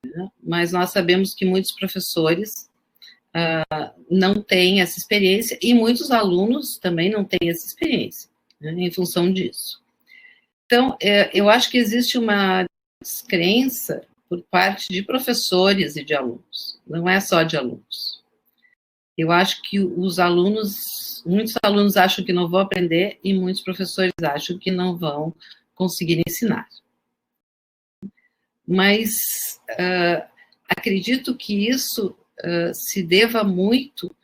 Né? Mas nós sabemos que muitos professores não têm essa experiência e muitos alunos também não têm essa experiência, né, em função disso. Então, eu acho que existe uma descrença por parte de professores e de alunos, não é só de alunos. Eu acho que os alunos, muitos alunos acham que não vão aprender e muitos professores acham que não vão conseguir ensinar. Mas acredito que isso se deva muito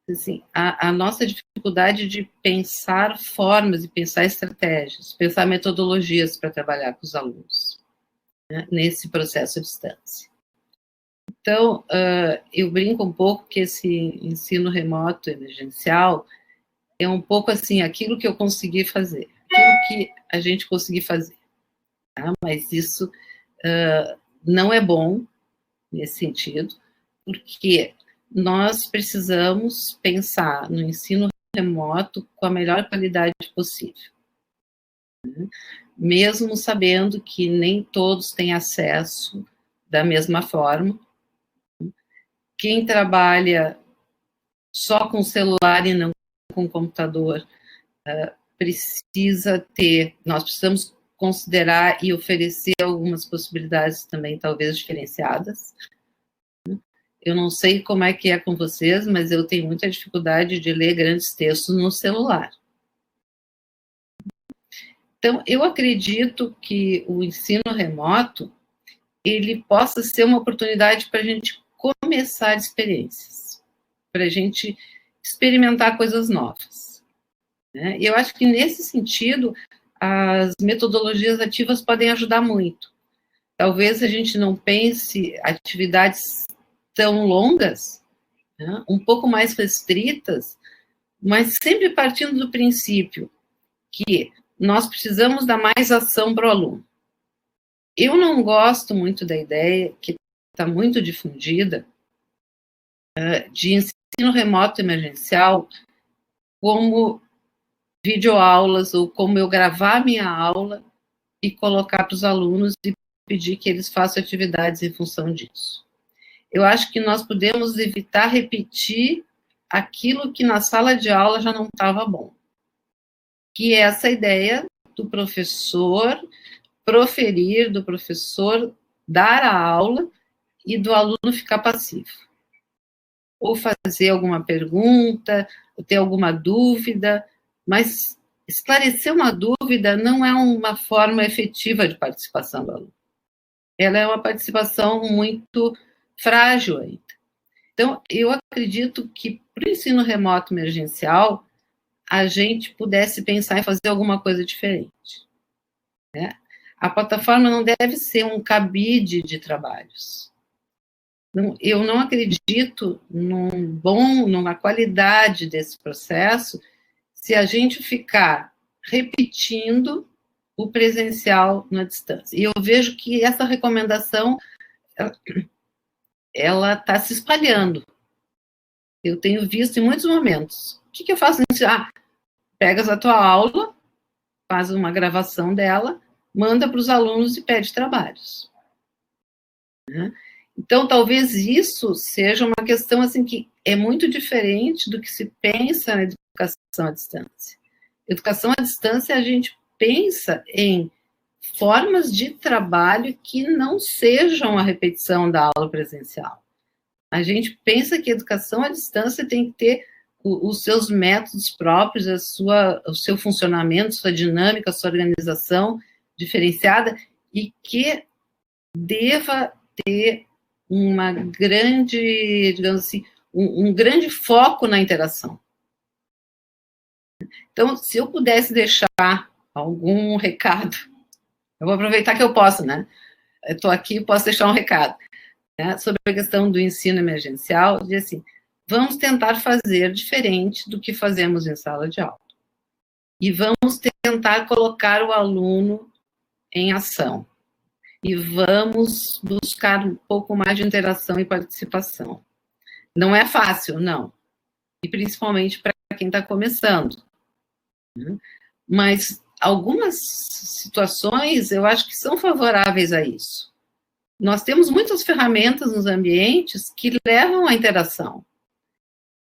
assim, à nossa dificuldade de pensar formas, de pensar estratégias, pensar metodologias para trabalhar com os alunos, né, nesse processo à distância. Então, eu brinco um pouco que esse ensino remoto emergencial é um pouco assim, aquilo que eu consegui fazer, aquilo que a gente conseguir fazer. Tá? Mas isso não é bom nesse sentido, porque nós precisamos pensar no ensino remoto com a melhor qualidade possível. Né? Mesmo sabendo que nem todos têm acesso da mesma forma. Quem trabalha só com celular e não com computador precisa ter, nós precisamos considerar e oferecer algumas possibilidades também, talvez diferenciadas. Eu não sei como é que é com vocês, mas eu tenho muita dificuldade de ler grandes textos no celular. Então, eu acredito que o ensino remoto, ele possa ser uma oportunidade para a gente começar experiências, para a gente experimentar coisas novas. Né? E eu acho que, nesse sentido, as metodologias ativas podem ajudar muito. Talvez a gente não pense atividades tão longas, né, um pouco mais restritas, mas sempre partindo do princípio que nós precisamos dar mais ação para o aluno. Eu não gosto muito da ideia, que está muito difundida, de ensino remoto emergencial como videoaulas, ou como eu gravar minha aula e colocar para os alunos e pedir que eles façam atividades em função disso. Eu acho que nós podemos evitar repetir aquilo que na sala de aula já não estava bom, que é essa ideia do professor proferir, do professor dar a aula e do aluno ficar passivo. Ou fazer alguma pergunta, ou ter alguma dúvida, mas esclarecer uma dúvida não é uma forma efetiva de participação do aluno. Ela é uma participação muito frágil ainda. Então, eu acredito que para o ensino remoto emergencial, a gente pudesse pensar em fazer alguma coisa diferente. Né? A plataforma não deve ser um cabide de trabalhos. Eu não acredito numa qualidade desse processo se a gente ficar repetindo o presencial na distância. E eu vejo que essa recomendação ela está se espalhando. Eu tenho visto em muitos momentos. O que eu faço? Pegas a tua aula, faz uma gravação dela, manda para os alunos e pede trabalhos. Né? Então, talvez isso seja uma questão assim, que é muito diferente do que se pensa na educação à distância. Educação à distância, a gente pensa em formas de trabalho que não sejam a repetição da aula presencial. A gente pensa que a educação à distância tem que ter os seus métodos próprios, o seu funcionamento, sua dinâmica, sua organização diferenciada, e que deva ter uma grande, digamos assim, um grande foco na interação. Então, se eu pudesse deixar algum recado, eu vou aproveitar que eu posso, né? Eu estou aqui, posso deixar um recado, né? Sobre a questão do ensino emergencial, de assim, vamos tentar fazer diferente do que fazemos em sala de aula. E vamos tentar colocar o aluno em ação. E vamos buscar um pouco mais de interação e participação. Não é fácil, não. E principalmente para quem está começando. Mas algumas situações eu acho que são favoráveis a isso. Nós temos muitas ferramentas nos ambientes que levam à interação,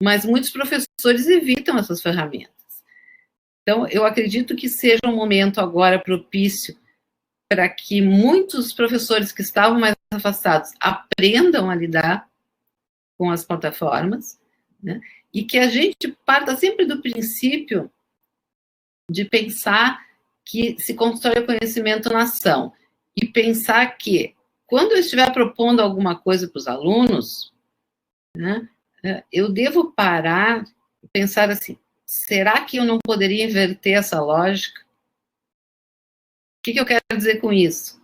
mas muitos professores evitam essas ferramentas. Então, eu acredito que seja um momento agora propício para que muitos professores que estavam mais afastados aprendam a lidar com as plataformas, né? E que a gente parta sempre do princípio de pensar que se constrói o conhecimento na ação, e pensar que, quando eu estiver propondo alguma coisa para os alunos, né, eu devo parar e pensar assim, será que eu não poderia inverter essa lógica? O que eu quero dizer com isso?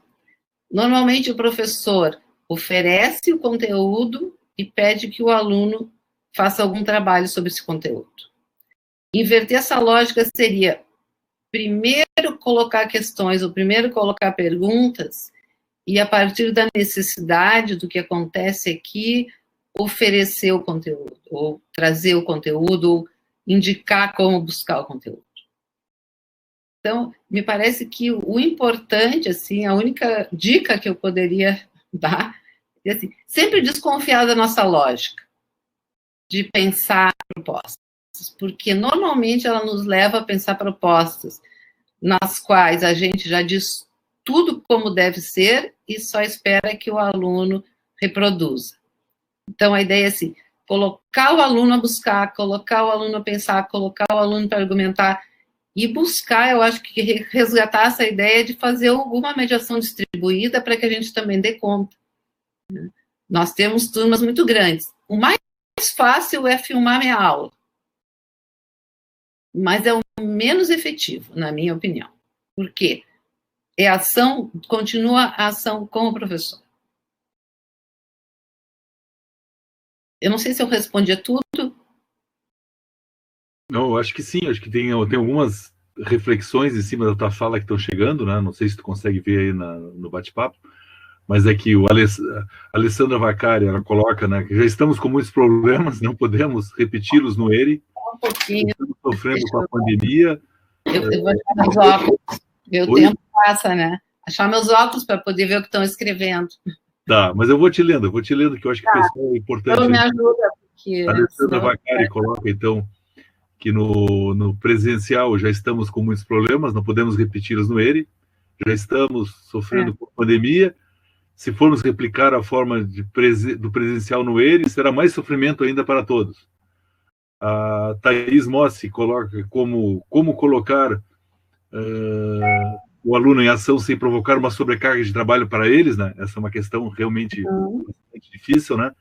Normalmente o professor oferece o conteúdo e pede que o aluno faça algum trabalho sobre esse conteúdo. Inverter essa lógica seria primeiro colocar questões, ou primeiro colocar perguntas, e a partir da necessidade do que acontece aqui, oferecer o conteúdo, ou trazer o conteúdo, ou indicar como buscar o conteúdo. Então, me parece que o importante, assim, a única dica que eu poderia dar é assim, sempre desconfiar da nossa lógica de pensar propostas, porque normalmente ela nos leva a pensar propostas nas quais a gente já diz tudo como deve ser e só espera que o aluno reproduza. Então, a ideia é assim, colocar o aluno a buscar, colocar o aluno a pensar, colocar o aluno para argumentar, e buscar, eu acho que resgatar essa ideia de fazer alguma mediação distribuída para que a gente também dê conta. Nós temos turmas muito grandes. O mais fácil é filmar minha aula, mas é o menos efetivo, na minha opinião. Por quê? É ação, continua a ação com o professor. Eu não sei se eu respondi a tudo. Não, eu acho que sim, acho que tem algumas reflexões em cima da tua fala que estão chegando, né? Não sei se tu consegue ver aí no bate-papo, mas é que a Alessandra Vaccari, ela coloca, né, que já estamos com muitos problemas, não podemos repeti-los no ERE, Um pouquinho. estamos sofrendo com a pandemia. Eu vou achar meus óculos. Meu tempo passa, né? Achar meus óculos para poder ver o que estão escrevendo. Tá, mas eu vou te lendo, que eu acho que o pessoal é importante. Então me ajuda, porque... A Alessandra Vaccari coloca, então, que no presencial já estamos com muitos problemas, não podemos repeti-los no ERE, já estamos sofrendo com a pandemia. Se formos replicar a forma do presencial no ERE, será mais sofrimento ainda para todos. A Thaís Mossi coloca como colocar o aluno em ação sem provocar uma sobrecarga de trabalho para eles, né? Essa é uma questão realmente bastante difícil, né?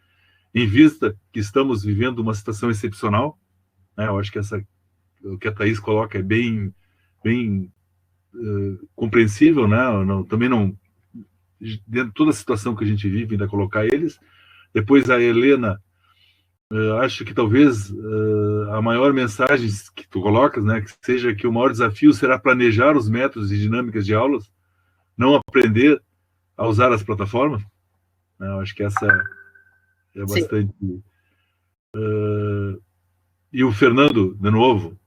Em vista que estamos vivendo uma situação excepcional, né? Eu acho que o que a Thaís coloca é bem compreensível, né? Também não, dentro de toda a situação que a gente vive, ainda colocar eles. Depois a Helena, acho que talvez a maior mensagem que tu colocas, né, que seja que o maior desafio será planejar os métodos e dinâmicas de aulas, não aprender a usar as plataformas. Eu acho que essa é bastante... E o Fernando, de novo,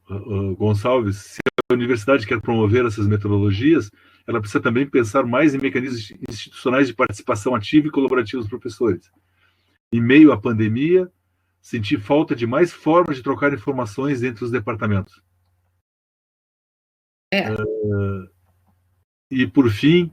Gonçalves, se a universidade quer promover essas metodologias, ela precisa também pensar mais em mecanismos institucionais de participação ativa e colaborativa dos professores. Em meio à pandemia, senti falta de mais formas de trocar informações entre os departamentos. E, por fim,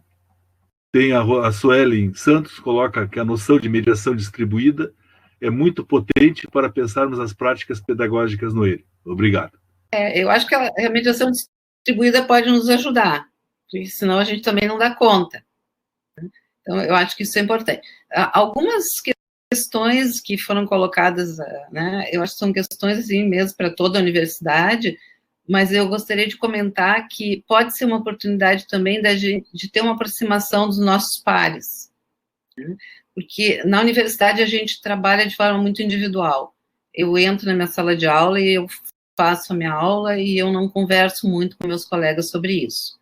tem a Suelen Santos, coloca que a noção de mediação distribuída é muito potente para pensarmos as práticas pedagógicas no ERE. Obrigado. Eu acho que a mediação distribuída pode nos ajudar, porque senão a gente também não dá conta. Então, eu acho que isso é importante. Algumas questões que foram colocadas, né, eu acho que são questões assim mesmo para toda a universidade, mas eu gostaria de comentar que pode ser uma oportunidade também de ter uma aproximação dos nossos pares, né? Porque na universidade a gente trabalha de forma muito individual. Eu entro na minha sala de aula e eu faço a minha aula e eu não converso muito com meus colegas sobre isso.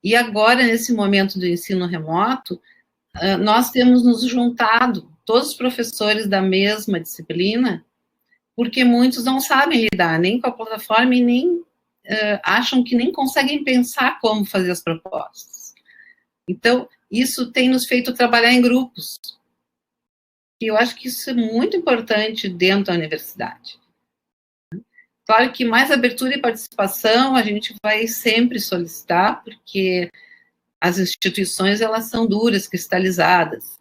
E agora, nesse momento do ensino remoto, nós temos nos juntado, todos os professores da mesma disciplina, porque muitos não sabem lidar nem com a plataforma e nem acham que nem conseguem pensar como fazer as propostas. Então, isso tem nos feito trabalhar em grupos. E eu acho que isso é muito importante dentro da universidade. Claro que mais abertura e participação a gente vai sempre solicitar, porque as instituições, elas são duras, cristalizadas.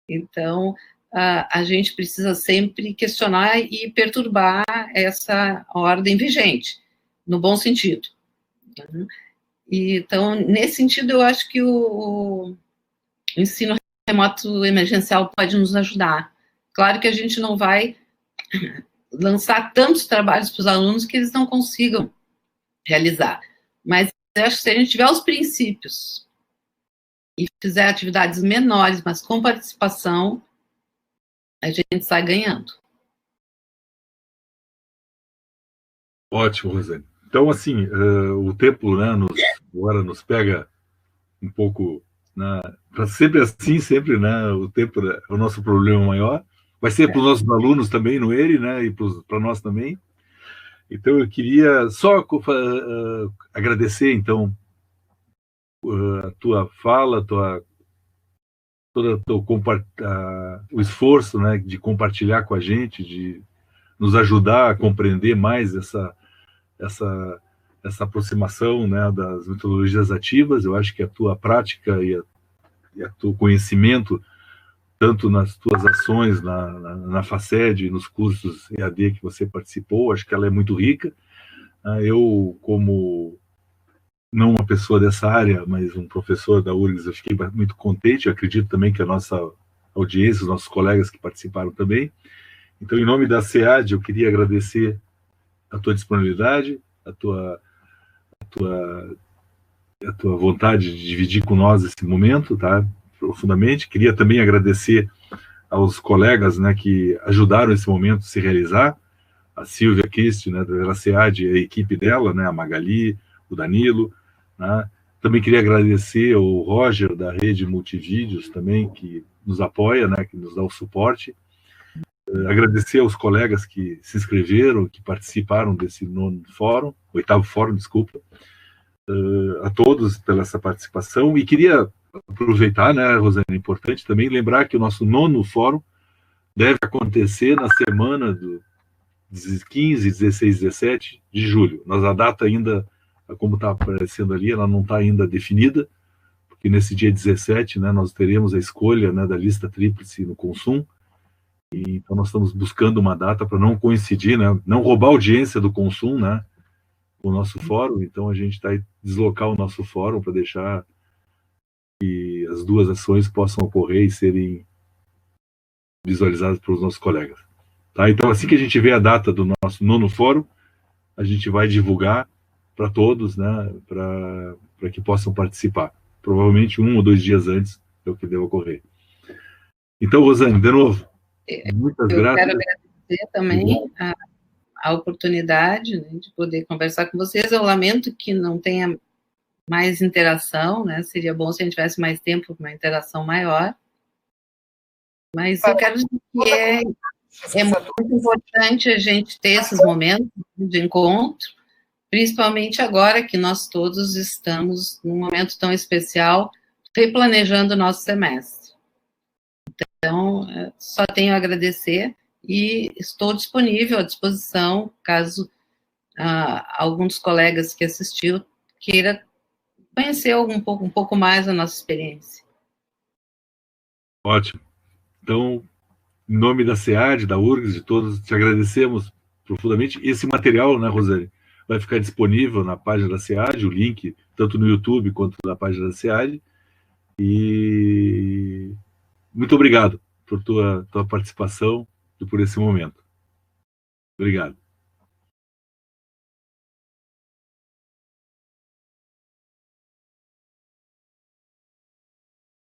Então, a gente precisa sempre questionar e perturbar essa ordem vigente, no bom sentido. Então, nesse sentido, eu acho que o ensino remoto emergencial pode nos ajudar. Claro que a gente não vai lançar tantos trabalhos para os alunos que eles não consigam realizar, mas eu acho que se a gente tiver os princípios e fizer atividades menores, mas com participação, a gente sai ganhando. Ótimo, Rosane. Então, assim, o tempo, né, agora nos pega um pouco, né, sempre assim, sempre, né, o tempo é o nosso problema maior. Vai ser para os nossos alunos também, no ERE, né, e para nós também. Então, eu queria só agradecer, então, a tua fala, o esforço, né, de compartilhar com a gente, de nos ajudar a compreender mais essa aproximação, né, das metodologias ativas. Eu acho que a tua prática e o teu conhecimento, tanto nas tuas ações na FACED, nos cursos EAD que você participou, acho que ela é muito rica. Eu, como não uma pessoa dessa área, mas um professor da URGS, eu fiquei muito contente. Eu acredito também que a nossa audiência, os nossos colegas que participaram também. Então, em nome da SEAD, eu queria agradecer a tua disponibilidade, a tua vontade de dividir com nós esse momento, tá? Profundamente. Queria também agradecer aos colegas, né, que ajudaram esse momento a se realizar, a Silvia Christi, né, da SEAD, a equipe dela, né, a Magali, o Danilo, né? Também queria agradecer ao Roger, da Rede Multivídeos, também, que nos apoia, né, que nos dá o suporte. Agradecer aos colegas que se inscreveram, que participaram desse oitavo fórum, desculpa, a todos pela essa participação. E queria aproveitar, né, Rosane, é importante também lembrar que o nosso 9º fórum deve acontecer na semana do 15, 16, 17 de julho. A data ainda, como está aparecendo ali, ela não está ainda definida, porque nesse dia 17, né, nós teremos a escolha, né, da lista tríplice no Consum. E, então nós estamos buscando uma data para não coincidir, né, não roubar a audiência do Consum, né, com o nosso fórum. Então a gente está aí deslocar o nosso fórum para deixar que as duas ações possam ocorrer e serem visualizadas pelos nossos colegas. Tá? Então, assim que a gente vê a data do nosso 9º fórum, a gente vai divulgar para todos, né, para que possam participar. Provavelmente 1 ou 2 dias antes é o que deve ocorrer. Então, Rosane, de novo, muitas graças. Eu quero agradecer também a oportunidade, né, de poder conversar com vocês. Eu lamento que não tenha mais interação, né? Seria bom se a gente tivesse mais tempo, uma interação maior. Mas eu quero dizer que é muito importante a gente ter esses momentos de encontro, principalmente agora que nós todos estamos num momento tão especial, replanejando o nosso semestre. Então, só tenho a agradecer e estou disponível à disposição, caso algum dos colegas que assistiu queira conhecer um pouco mais a nossa experiência. Ótimo. Então, em nome da SEAD, da URGS, de todos, te agradecemos profundamente. Esse material, né, Rosane, vai ficar disponível na página da SEAD, o link, tanto no YouTube quanto na página da SEAD. E muito obrigado por tua participação e por esse momento. Obrigado.